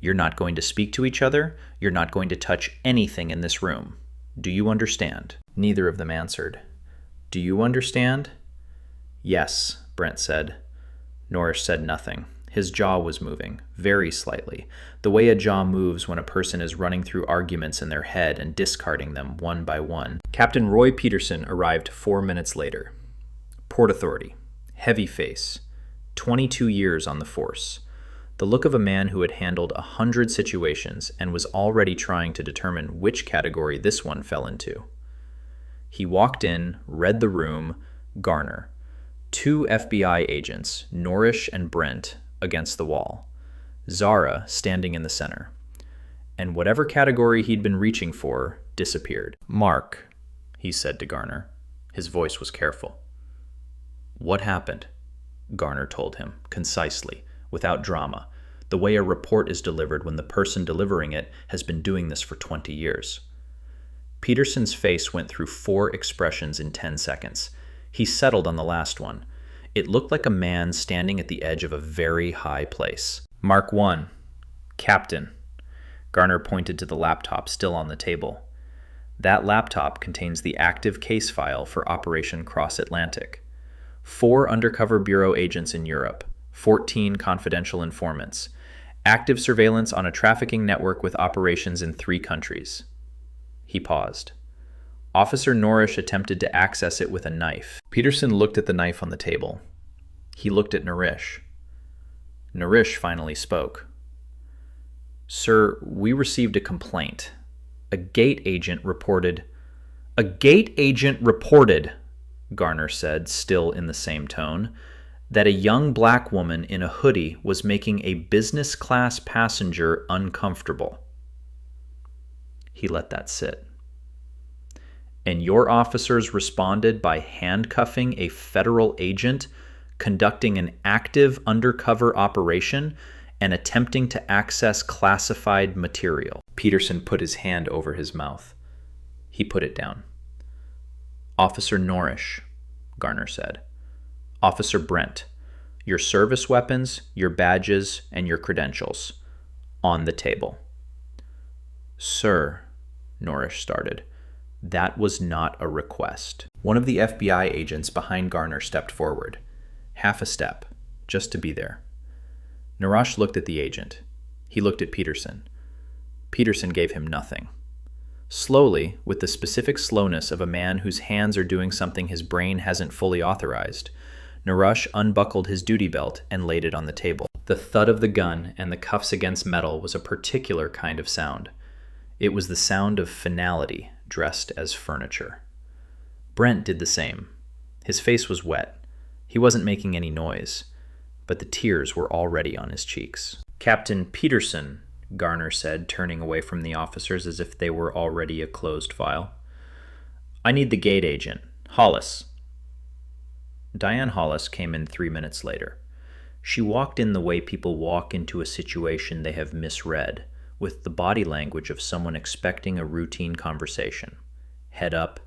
S3: You're not going to speak to each other. You're not going to touch anything in this room. Do you understand?" Neither of them answered. "Do you understand?" "Yes," Brent said. Norrish said nothing. His jaw was moving, very slightly, the way a jaw moves when a person is running through arguments in their head and discarding them one by one. Captain Roy Peterson arrived 4 minutes later. Port Authority. Heavy face. 22 years on the force. The look of a man who had handled 100 situations and was already trying to determine which category this one fell into. He walked in, read the room, Garner. 2 FBI agents, Norrish and Brent, against the wall. Zara standing in the center. And whatever category he'd been reaching for disappeared. "Mark," he said to Garner. His voice was careful. "What happened?" Garner told him, concisely, without drama, the way a report is delivered when the person delivering it has been doing this for 20 years. Peterson's face went through 4 expressions in 10 seconds. He settled on the last one. It looked like a man standing at the edge of a very high place. "Mark 1, Captain." Garner pointed to the laptop still on the table. That laptop contains the active case file for Operation Cross Atlantic. 4 undercover bureau agents in Europe, 14 confidential informants, active surveillance on a trafficking network with operations in 3 countries. He paused. Officer Norrish attempted to access it with a knife. Peterson looked at the knife on the table. He looked at Norrish. Norrish finally spoke. "Sir, we received a complaint. A gate agent reported..." "A gate agent reported," Garner said, still in the same tone, "that a young black woman in a hoodie was making a business class passenger uncomfortable." He let that sit. "And your officers responded by handcuffing a federal agent, conducting an active undercover operation, and attempting to access classified material." Peterson put his hand over his mouth. He put it down. "Officer Norrish," Garner said. "Officer Brent, your service weapons, your badges, and your credentials. On the table." "Sir," Norrish started. "That was not a request." One of the FBI agents behind Garner stepped forward. Half a step, just to be there. Norrish looked at the agent. He looked at Peterson. Peterson gave him nothing. Slowly, with the specific slowness of a man whose hands are doing something his brain hasn't fully authorized, Norrish unbuckled his duty belt and laid it on the table. The thud of the gun and the cuffs against metal was a particular kind of sound. It was the sound of finality dressed as furniture. Brent did the same. His face was wet. He wasn't making any noise, but the tears were already on his cheeks. "Captain Peterson," Garner said, turning away from the officers as if they were already a closed file. "I need the gate agent, Hollis." Diane Hollis came in 3 minutes later. She walked in the way people walk into a situation they have misread, with the body language of someone expecting a routine conversation. Head up,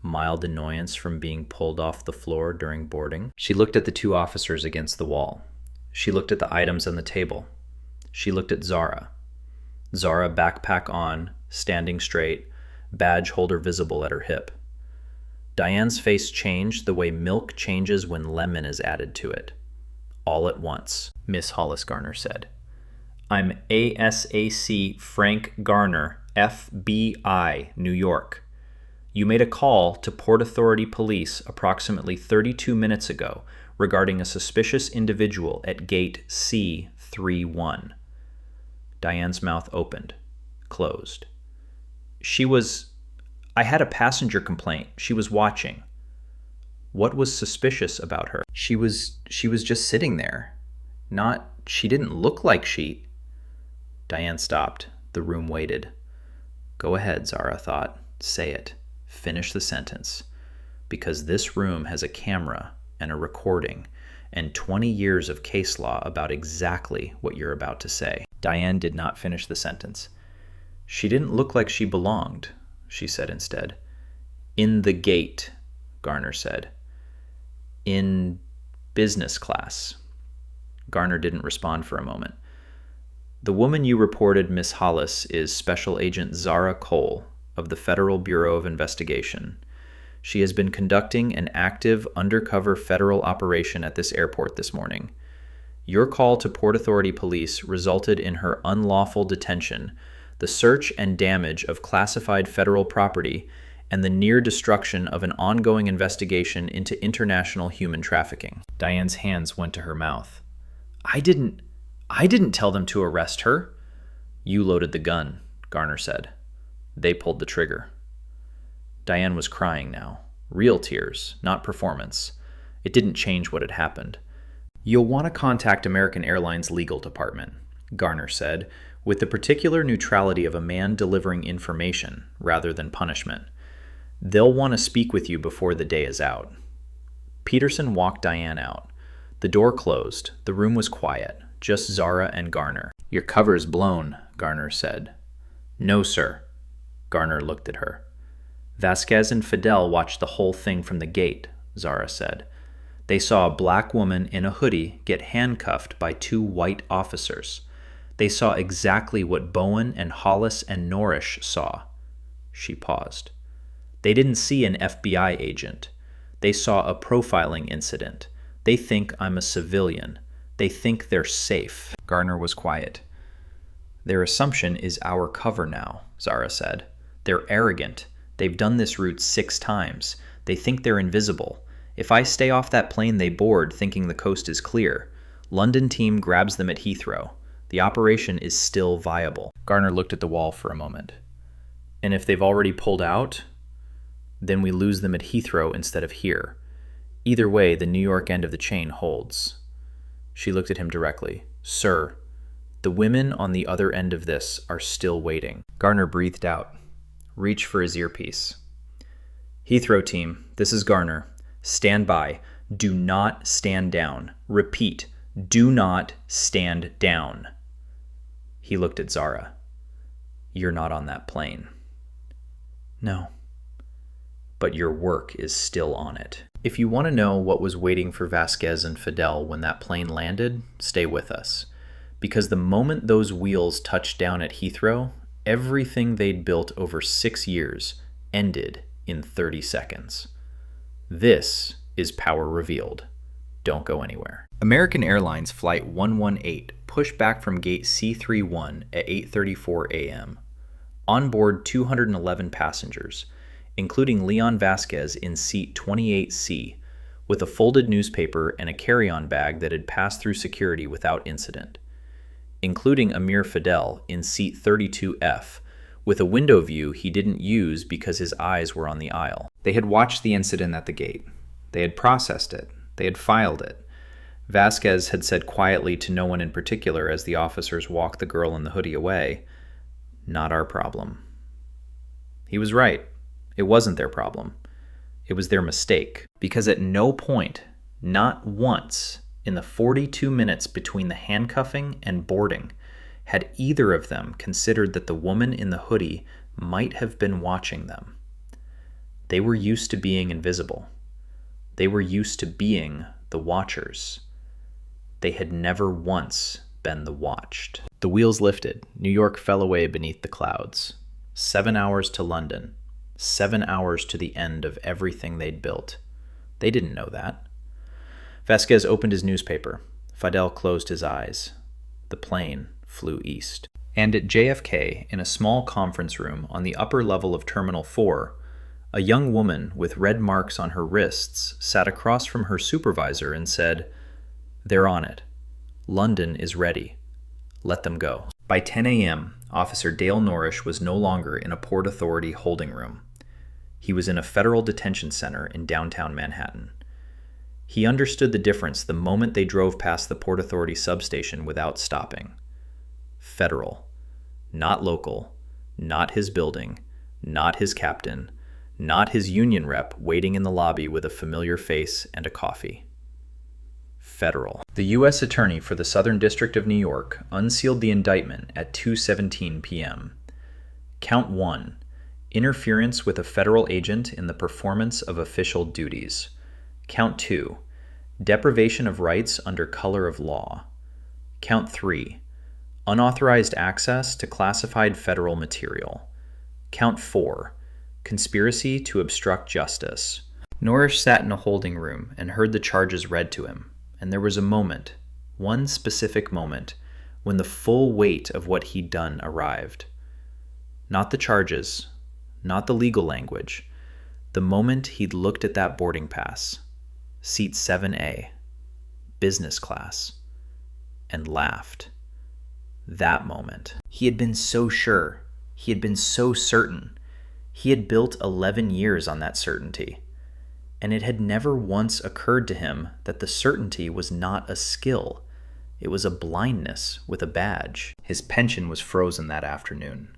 S3: mild annoyance from being pulled off the floor during boarding. She looked at the 2 officers against the wall. She looked at the items on the table. She looked at Zara. Zara, backpack on, standing straight, badge holder visible at her hip. Diane's face changed the way milk changes when lemon is added to it. All at once, Miss Hollis Garner said. "I'm ASAC Frank Garner, FBI, New York. You made a call to Port Authority Police approximately 32 minutes ago regarding a suspicious individual at gate C31. Diane's mouth opened, closed. I had a passenger complaint. She was watching. What was suspicious about her? She was just sitting there. She didn't look like she... Diane stopped. The room waited. Go ahead, Zara thought. Say it. Finish the sentence. Because this room has a camera and a recording and 20 years of case law about exactly what you're about to say. Diane did not finish the sentence. She didn't look like she belonged, she said instead. In the gate, Garner said. In business class. Garner didn't respond for a moment. The woman you reported, Miss Hollis, is Special Agent Zara Cole of the Federal Bureau of Investigation. She has been conducting an active, undercover federal operation at this airport this morning. Your call to Port Authority Police resulted in her unlawful detention, the search and damage of classified federal property, and the near destruction of an ongoing investigation into international human trafficking. Diane's hands went to her mouth. I didn't tell them to arrest her. You loaded the gun, Garner said. They pulled the trigger. Diane was crying now. Real tears, not performance. It didn't change what had happened. You'll want to contact American Airlines legal department, Garner said, with the particular neutrality of a man delivering information rather than punishment. They'll want to speak with you before the day is out. Peterson walked Diane out. The door closed. The room was quiet, just Zara and Garner. Your cover's blown, Garner said. No, sir. Garner looked at her. Vasquez and Fidel watched the whole thing from the gate, Zara said. They saw a black woman in a hoodie get handcuffed by 2 white officers. They saw exactly what Bowen and Hollis and Norrish saw. She paused. They didn't see an FBI agent. They saw a profiling incident. They think I'm a civilian. They think they're safe. Garner was quiet. Their assumption is our cover now, Zara said. They're arrogant. They've done this route 6 times. They think they're invisible. If I stay off that plane they board thinking the coast is clear, London team grabs them at Heathrow. The operation is still viable. Garner looked at the wall for a moment. And if they've already pulled out, then we lose them at Heathrow instead of here. Either way, the New York end of the chain holds. She looked at him directly. Sir, the women on the other end of this are still waiting. Garner breathed out. Reach for his earpiece. Heathrow team, this is Garner. Stand by. Do not stand down. Repeat, do not stand down. He looked at Zara. You're not on that plane. No. But your work is still on it. If you want to know what was waiting for Vasquez and Fidel when that plane landed, stay with us. Because the moment those wheels touched down at Heathrow, everything they'd built over 6 years ended in 30 seconds. This is Power Revealed. Don't go anywhere. American Airlines Flight 118 pushed back from gate C31 at 8:34 a.m. On board 211 passengers, including Leon Vasquez in seat 28C, with a folded newspaper and a carry-on bag that had passed through security without incident, including Amir Fidel in seat 32F, with a window view he didn't use because his eyes were on the aisle. They had watched the incident at the gate. They had processed it. They had filed it. Vasquez had said quietly to no one in particular as the officers walked the girl in the hoodie away, "Not our problem." He was right. It wasn't their problem. It was their mistake. Because at no point, not once, in the 42 minutes between the handcuffing and boarding, had either of them considered that the woman in the hoodie might have been watching them. They were used to being invisible. They were used to being the watchers. They had never once been the watched. The wheels lifted. New York fell away beneath the clouds. 7 hours to London. 7 hours to the end of everything they'd built. They didn't know that. Vasquez opened his newspaper. Fidel closed his eyes. The plane flew east. And at JFK, in a small conference room on the upper level of Terminal 4, a young woman with red marks on her wrists sat across from her supervisor and said, "They're on it. London is ready. Let them go." By 10 a.m., Officer Dale Norrish was no longer in a Port Authority holding room. He was in a federal detention center in downtown Manhattan. He understood the difference the moment they drove past the Port Authority substation without stopping. Federal. Not local. Not his building. Not his captain. Not his union rep waiting in the lobby with a familiar face and a coffee. Federal. The U.S. Attorney for the Southern District of New York unsealed the indictment at 2:17 p.m. Count 1. Interference with a federal agent in the performance of official duties. Count 2. Deprivation of rights under color of law. Count 3. Unauthorized access to classified federal material. Count 4. Conspiracy to obstruct justice. Norrish sat in a holding room and heard the charges read to him, and there was a moment, one specific moment, when the full weight of what he'd done arrived. Not the charges, not the legal language, the moment he'd looked at that boarding pass, seat 7A, business class, and laughed. That moment. He had been so sure. He had been so certain. He had built 11 years on that certainty. And it had never once occurred to him that the certainty was not a skill. It was a blindness with a badge. His pension was frozen that afternoon.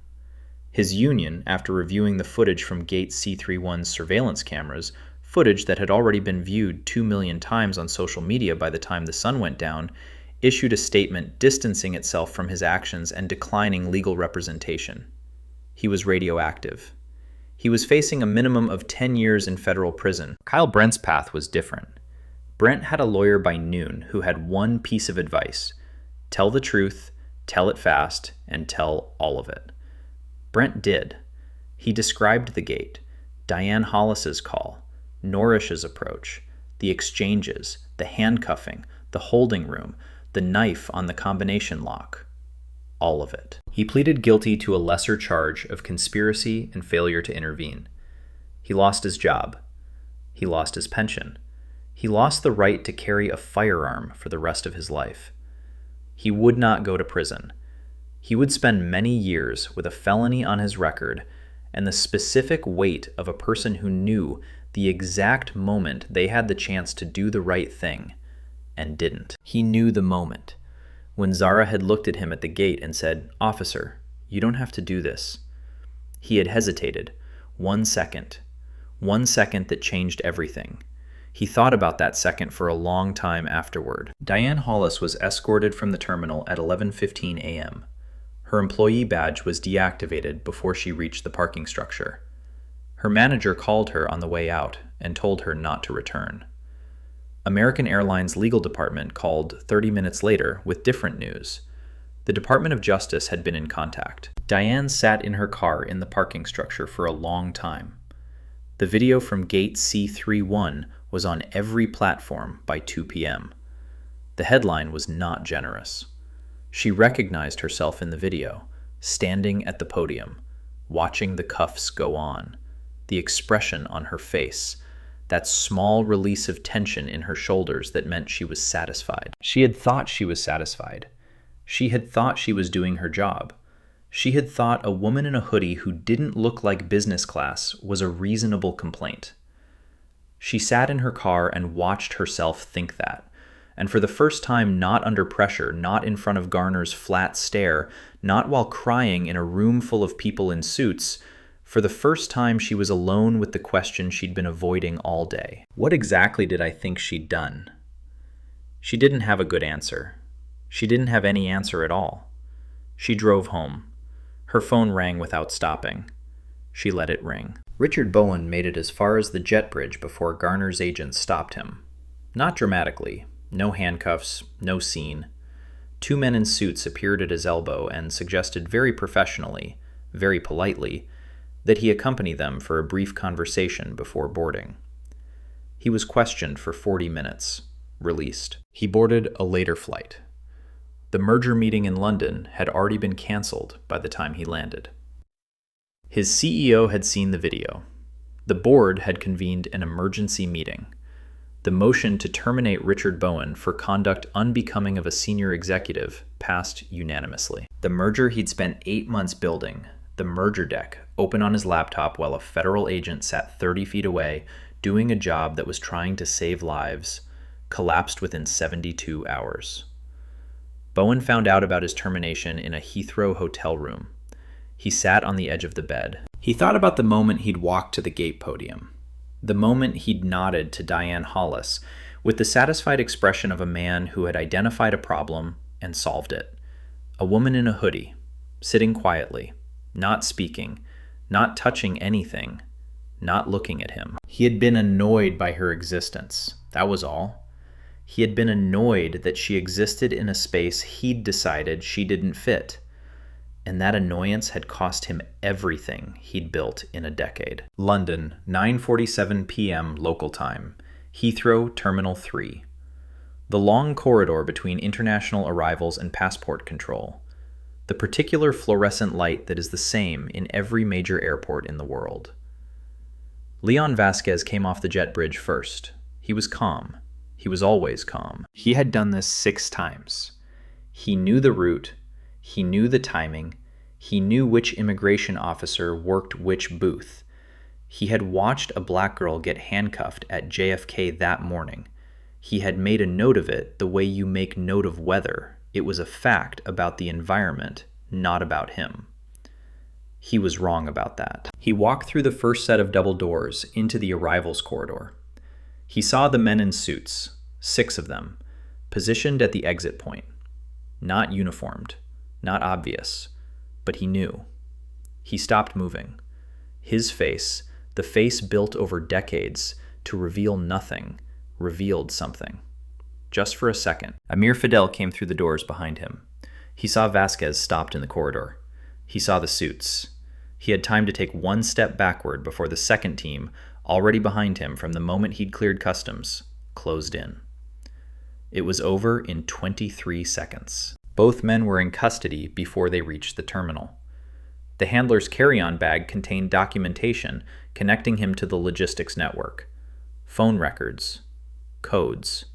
S3: His union, after reviewing the footage from Gate C31's surveillance cameras, footage that had already been viewed 2 million times on social media by the time the sun went down, issued a statement distancing itself from his actions and declining legal representation. He was radioactive. He was facing a minimum of 10 years in federal prison. Kyle Brent's path was different. Brent had a lawyer by noon who had one piece of advice: tell the truth, tell it fast, and tell all of it. Brent did. He described the gate, Diane Hollis's call, Norrish's approach, the exchanges, the handcuffing, the holding room, the knife on the combination lock. All of it. He pleaded guilty to a lesser charge of conspiracy and failure to intervene. He lost his job. He lost his pension. He lost the right to carry a firearm for the rest of his life. He would not go to prison. He would spend many years with a felony on his record and the specific weight of a person who knew the exact moment they had the chance to do the right thing and didn't. He knew the moment when Zara had looked at him at the gate and said, "Officer, you don't have to do this." He had hesitated. 1 second. 1 second that changed everything. He thought about that second for a long time afterward. Diane Hollis was escorted from the terminal at 11:15 a.m. Her employee badge was deactivated before she reached the parking structure. Her manager called her on the way out and told her not to return. American Airlines legal department called 30 minutes later with different news. The Department of Justice had been in contact. Diane sat in her car in the parking structure for a long time. The video from Gate C31 was on every platform by 2 p.m. The headline was not generous. She recognized herself in the video, standing at the podium, watching the cuffs go on, the expression on her face, that small release of tension in her shoulders that meant she was satisfied. She had thought she was satisfied. She had thought she was doing her job. She had thought a woman in a hoodie who didn't look like business class was a reasonable complaint. She sat in her car and watched herself think that. And for the first time, not under pressure, not in front of Garner's flat stare, not while crying in a room full of people in suits, for the first time she was alone with the question she'd been avoiding all day. What exactly did I think she'd done? She didn't have a good answer. She didn't have any answer at all. She drove home. Her phone rang without stopping. She let it ring. Richard Bowen made it as far as the jet bridge before Garner's agents stopped him. Not dramatically. No handcuffs, no scene. 2 men in suits appeared at his elbow and suggested very professionally, very politely, that he accompany them for a brief conversation before boarding. He was questioned for 40 minutes, released. He boarded a later flight. The merger meeting in London had already been canceled by the time he landed. His CEO had seen the video. The board had convened an emergency meeting. The motion to terminate Richard Bowen for conduct unbecoming of a senior executive passed unanimously. The merger he'd spent 8 months building, the merger deck, open on his laptop while a federal agent sat 30 feet away doing a job that was trying to save lives, collapsed within 72 hours. Bowen found out about his termination in a Heathrow hotel room. He sat on the edge of the bed. He thought about the moment he'd walked to the gate podium, the moment he'd nodded to Diane Hollis with the satisfied expression of a man who had identified a problem and solved it. A woman in a hoodie, sitting quietly, not speaking, not touching anything, not looking at him. He had been annoyed by her existence. That was all. He had been annoyed that she existed in a space he'd decided she didn't fit. And that annoyance had cost him everything he'd built in a decade. London, 9:47 p.m. local time. Heathrow, Terminal 3. The long corridor between international arrivals and passport control. The particular fluorescent light that is the same in every major airport in the world. Leon Vasquez came off the jet bridge first. He was calm. He was always calm. He had done this 6 times. He knew the route. He knew the timing. He knew which immigration officer worked which booth. He had watched a black girl get handcuffed at JFK that morning. He had made a note of it the way you make note of weather. It was a fact about the environment, not about him. He was wrong about that. He walked through the first set of double doors into the arrivals corridor. He saw the men in suits, 6 of them, positioned at the exit point. Not uniformed, not obvious, but he knew. He stopped moving. His face, the face built over decades to reveal nothing, revealed something. Just for a second, Amir Fidel came through the doors behind him. He saw Vasquez stopped in the corridor. He saw the suits. He had time to take 1 step backward before the second team, already behind him from the moment he'd cleared customs, closed in. It was over in 23 seconds. Both men were in custody before they reached the terminal. The handler's carry-on bag contained documentation connecting him to the logistics network. Phone records. Codes.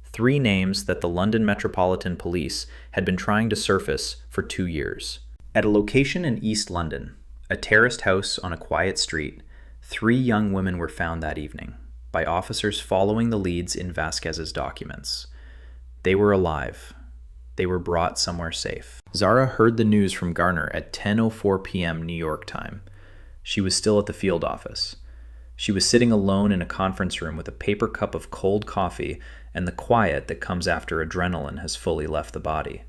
S3: 3 names that the London Metropolitan Police had been trying to surface for 2 years. At a location in East London, a terraced house on a quiet street, 3 young women were found that evening by officers following the leads in Vasquez's documents. They were alive. They were brought somewhere safe. Zara heard the news from Garner at 10:04 p.m. New York time. She was still at the field office. She was sitting alone in a conference room with a paper cup of cold coffee and the quiet that comes after adrenaline has fully left the body.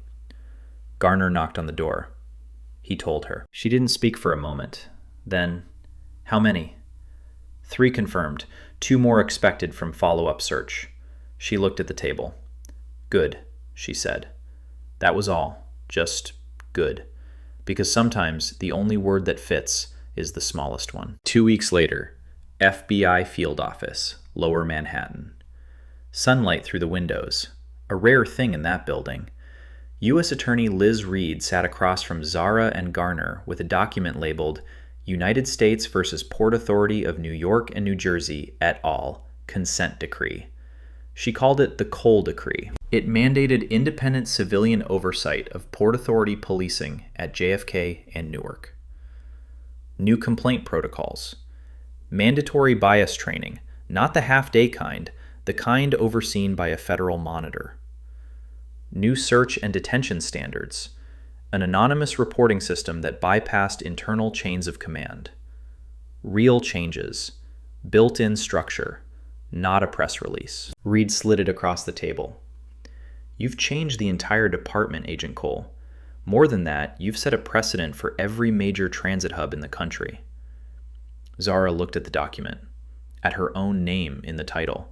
S3: Garner knocked on the door. He told her. She didn't speak for a moment. Then, how many? 3 confirmed. 2 more expected from follow-up search. She looked at the table. Good, she said. That was all. Just good. Because sometimes the only word that fits is the smallest one. 2 weeks later, FBI field office, Lower Manhattan. Sunlight through the windows, a rare thing in that building. U.S. Attorney Liz Reed sat across from Zara and Garner with a document labeled United States versus Port Authority of New York and New Jersey et al. Consent Decree. She called it the Cole Decree. It mandated independent civilian oversight of Port Authority policing at JFK and Newark. New complaint protocols. Mandatory bias training, not the half-day kind, the kind overseen by a federal monitor. New search and detention standards, an anonymous reporting system that bypassed internal chains of command. Real changes, built-in structure, not a press release. Reed slid it across the table. You've changed the entire department, Agent Cole. More than that, you've set a precedent for every major transit hub in the country. Zara looked at the document, at her own name in the title.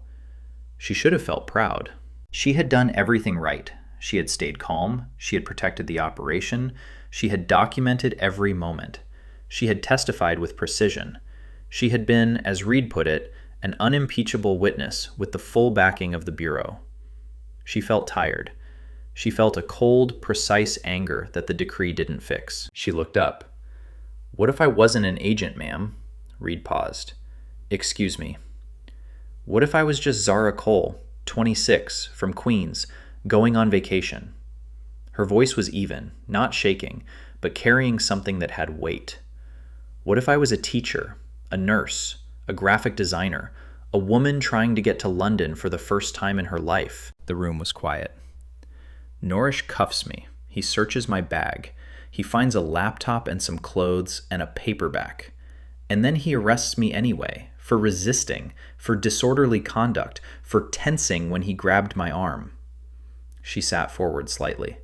S3: She should have felt proud. She had done everything right. She had stayed calm. She had protected the operation. She had documented every moment. She had testified with precision. She had been, as Reed put it, an unimpeachable witness with the full backing of the Bureau. She felt tired. She felt a cold, precise anger that the decree didn't fix. She looked up. What if I wasn't an agent, ma'am? Reed paused. Excuse me. What if I was just Zara Cole, 26, from Queens, going on vacation? Her voice was even, not shaking, but carrying something that had weight. What if I was a teacher, a nurse, a graphic designer, a woman trying to get to London for the first time in her life? The room was quiet. Norish cuffs me. He searches my bag. He finds a laptop and some clothes and a paperback. And then he arrests me anyway, for resisting, for disorderly conduct, for tensing when he grabbed my arm. She sat forward slightly.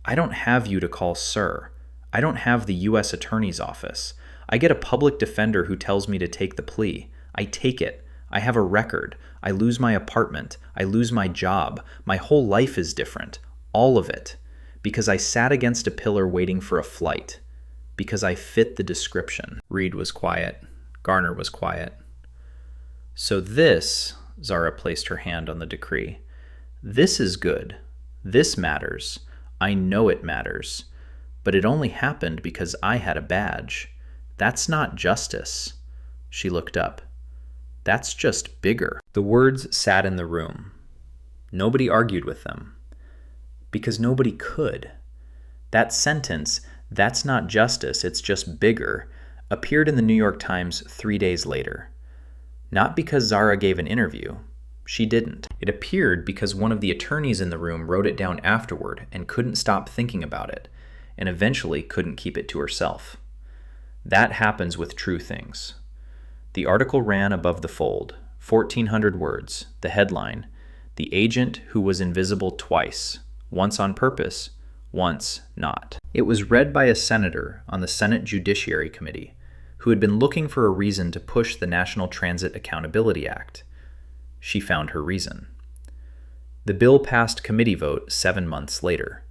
S3: I don't have you to call sir. I don't have the U.S. Attorney's Office. I get a public defender who tells me to take the plea. I take it. I have a record. I lose my apartment. I lose my job. My whole life is different. All of it. Because I sat against a pillar waiting for a flight. Because I fit the description." Reed was quiet. Garner was quiet. "So this," Zara placed her hand on the decree, "this is good. This matters. I know it matters. But it only happened because I had a badge. That's not justice." She looked up. "That's just bigger." The words sat in the room. Nobody argued with them. Because nobody could. That sentence, "That's not justice, it's just bigger," appeared in the New York Times 3 days later. Not because Zara gave an interview. She didn't. It appeared because one of the attorneys in the room wrote it down afterward and couldn't stop thinking about it, and eventually couldn't keep it to herself. That happens with true things. The article ran above the fold, 1,400 words, the headline, "The Agent Who Was Invisible Twice, Once on Purpose, Once Not." It was read by a senator on the Senate Judiciary Committee who had been looking for a reason to push the National Transit Accountability Act. She found her reason. The bill passed committee vote 7 months later.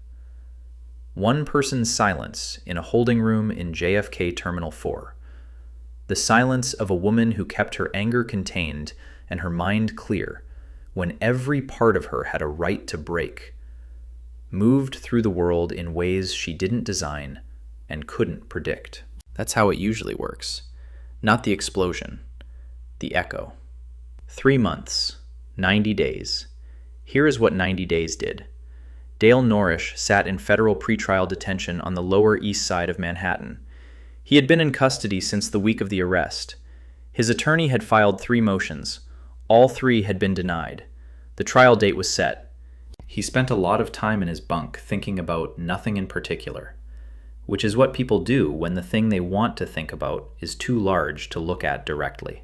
S3: One person's silence in a holding room in JFK Terminal 4. The silence of a woman who kept her anger contained and her mind clear when every part of her had a right to break, moved through the world in ways she didn't design and couldn't predict. That's how it usually works. Not the explosion, the echo. 3 months, 90 days. Here is what 90 days did. Dale Norrish sat in federal pretrial detention on the Lower East Side of Manhattan. He had been in custody since the week of the arrest. His attorney had filed 3 motions. All 3 had been denied. The trial date was set. He spent a lot of time in his bunk thinking about nothing in particular, which is what people do when the thing they want to think about is too large to look at directly.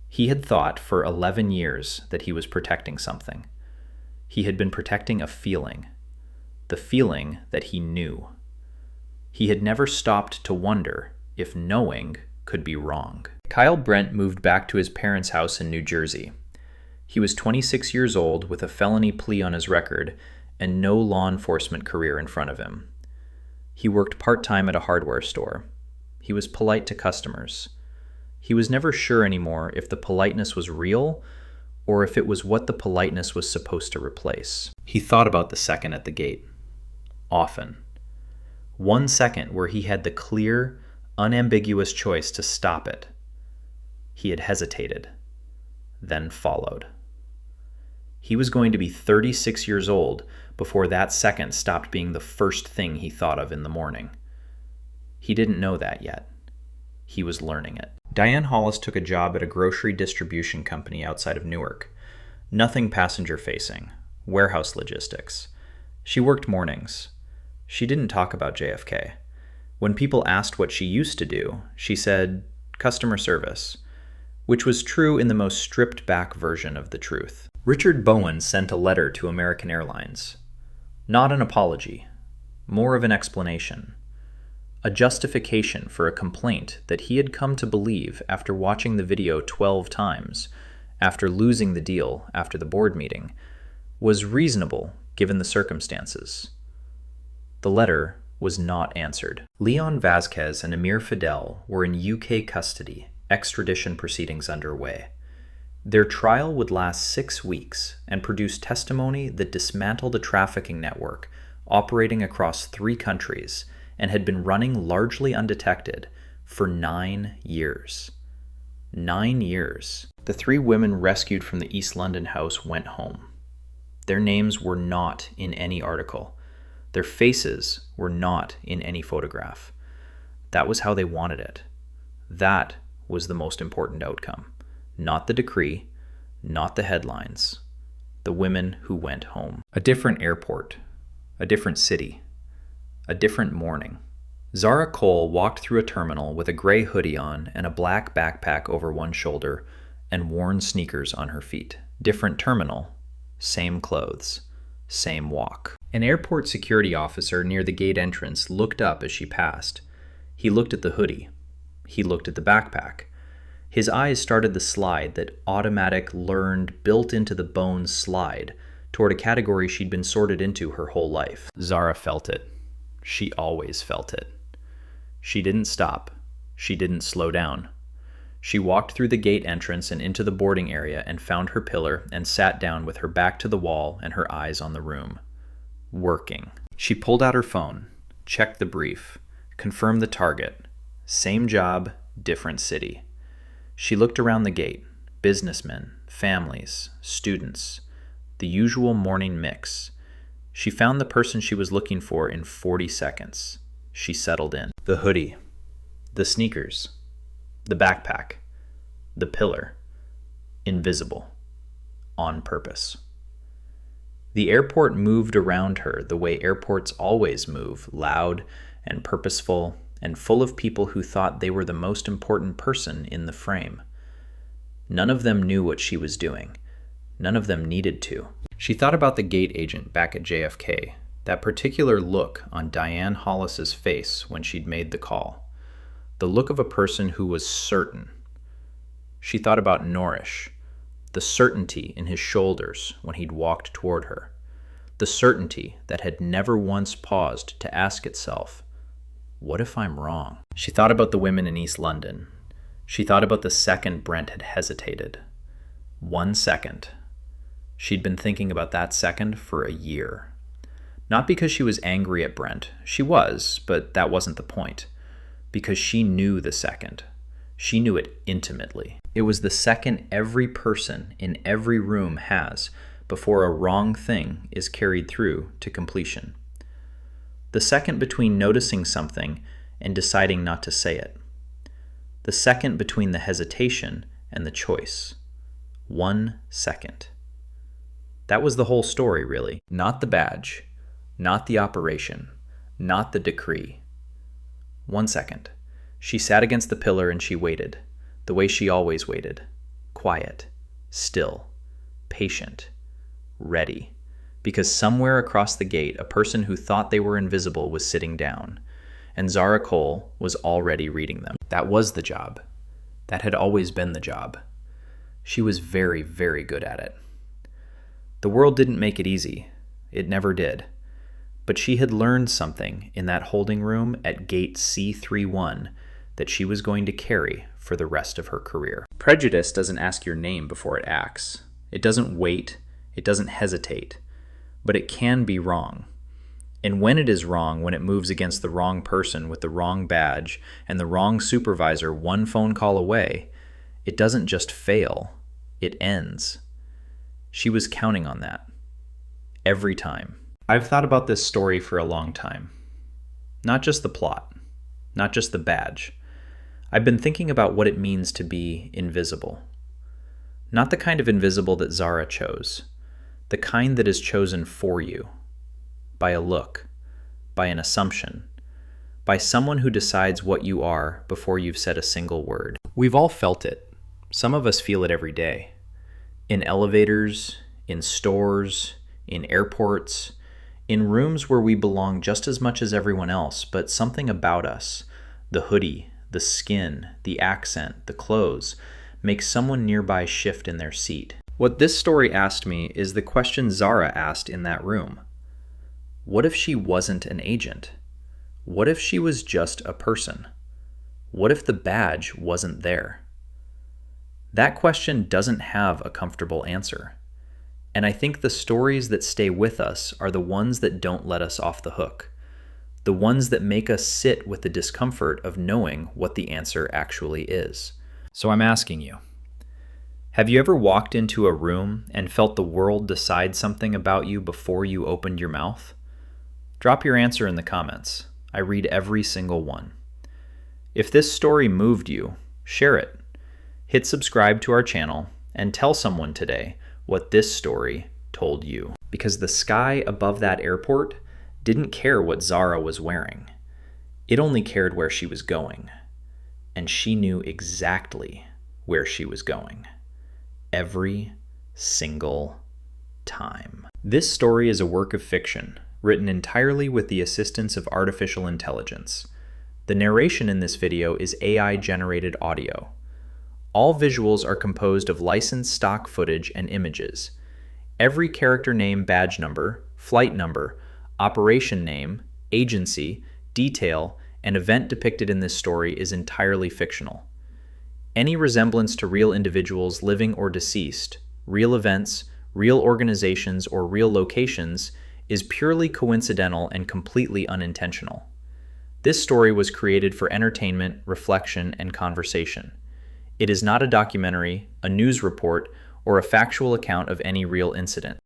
S3: He had thought for 11 years that he was protecting something. He had been protecting a feeling, the feeling that he knew. He had never stopped to wonder if knowing could be wrong. Kyle Brent moved back to his parents' house in New Jersey. He was 26 years old with a felony plea on his record and no law enforcement career in front of him. He worked part-time at a hardware store. He was polite to customers. He was never sure anymore if the politeness was real or if it was what the politeness was supposed to replace. He thought about the second at the gate. Often. 1 second where he had the clear, unambiguous choice to stop it. He had hesitated, then followed. He was going to be 36 years old before that second stopped being the first thing he thought of in the morning. He didn't know that yet. He was learning it. Diane Hollis took a job at a grocery distribution company outside of Newark. Nothing passenger-facing, warehouse logistics. She worked mornings. She didn't talk about JFK. When people asked what she used to do, she said, customer service, which was true in the most stripped-back version of the truth. Richard Bowen sent a letter to American Airlines. Not an apology, more of an explanation. A justification for a complaint that he had come to believe after watching the video 12 times, after losing the deal after the board meeting, was reasonable given the circumstances. The letter was not answered. Leon Vasquez and Amir Fidel were in UK custody, extradition proceedings underway. Their trial would last 6 weeks and produce testimony that dismantled a trafficking network operating across 3 countries and had been running largely undetected for 9 years. 9 years. The 3 women rescued from the East London house went home. Their names were not in any article. Their faces were not in any photograph. That was how they wanted it. That was the most important outcome. Not the decree, not the headlines. The women who went home. A different airport. A different city. A different morning. Zara Cole walked through a terminal with a gray hoodie on and a black backpack over one shoulder and worn sneakers on her feet. Different terminal, same clothes, same walk. An airport security officer near the gate entrance looked up as she passed. He looked at the hoodie. He looked at the backpack. His eyes started the slide, that automatic, learned, built-into-the-bones slide, toward a category she'd been sorted into her whole life. Zara felt it. She always felt it. She didn't stop. She didn't slow down. She walked through the gate entrance and into the boarding area and found her pillar and sat down with her back to the wall and her eyes on the room. Working. She pulled out her phone, checked the brief, confirmed the target. Same job, different city. She looked around the gate. Businessmen, families, students. The usual morning mix. She found the person she was looking for in 40 seconds. She settled in. The hoodie. The sneakers. The backpack. The pillar. Invisible. On purpose. The airport moved around her the way airports always move, loud and purposeful and full of people who thought they were the most important person in the frame. None of them knew what she was doing. None of them needed to. She thought about the gate agent back at JFK, that particular look on Diane Hollis's face when she'd made the call. The look of a person who was certain. She thought about Norish, the certainty in his shoulders when he'd walked toward her, the certainty that had never once paused to ask itself, what if I'm wrong? She thought about the women in East London. She thought about the second Brent had hesitated. 1 second. She'd been thinking about that second for a year. Not because she was angry at Brent. She was, but that wasn't the point. Because she knew the second. She knew it intimately. It was the second every person in every room has before a wrong thing is carried through to completion. The second between noticing something and deciding not to say it. The second between the hesitation and the choice. 1 second. That was the whole story, really. Not the badge, not the operation, not the decree. 1 second. She sat against the pillar and she waited, the way she always waited. Quiet, still, patient, ready. Because somewhere across the gate, a person who thought they were invisible was sitting down, and Zara Cole was already reading them. That was the job. That had always been the job. She was very, very good at it. The world didn't make it easy. It never did. But she had learned something in that holding room at gate C31 that she was going to carry for the rest of her career. Prejudice doesn't ask your name before it acts. It doesn't wait. It doesn't hesitate. But it can be wrong. And when it is wrong, when it moves against the wrong person with the wrong badge and the wrong supervisor 1 phone call away, it doesn't just fail, it ends. She was counting on that. Every time. I've thought about this story for a long time. Not just the plot, not just the badge. I've been thinking about what it means to be invisible. Not the kind of invisible that Zara chose. The kind that is chosen for you, by a look, by an assumption, by someone who decides what you are before you've said a single word. We've all felt it. Some of us feel it every day. In elevators, in stores, in airports, in rooms where we belong just as much as everyone else, but something about us, the hoodie, the skin, the accent, the clothes, makes someone nearby shift in their seat. What this story asked me is the question Zara asked in that room. What if she wasn't an agent? What if she was just a person? What if the badge wasn't there? That question doesn't have a comfortable answer. And I think the stories that stay with us are the ones that don't let us off the hook. The ones that make us sit with the discomfort of knowing what the answer actually is. So I'm asking you, have you ever walked into a room and felt the world decide something about you before you opened your mouth? Drop your answer in the comments. I read every single one. If this story moved you, share it. Hit subscribe to our channel and tell someone today what this story told you. Because the sky above that airport didn't care what Zara was wearing. It only cared where she was going. And she knew exactly where she was going. Every single time. This story is a work of fiction written entirely with the assistance of artificial intelligence. The narration in this video is AI-generated audio. All visuals are composed of licensed stock footage and images. Every character name, badge number, flight number, operation name, agency, detail, and event depicted in this story is entirely fictional. Any resemblance to real individuals, living or deceased, real events, real organizations, or real locations is purely coincidental and completely unintentional. This story was created for entertainment, reflection, and conversation. It is not a documentary, a news report, or a factual account of any real incident.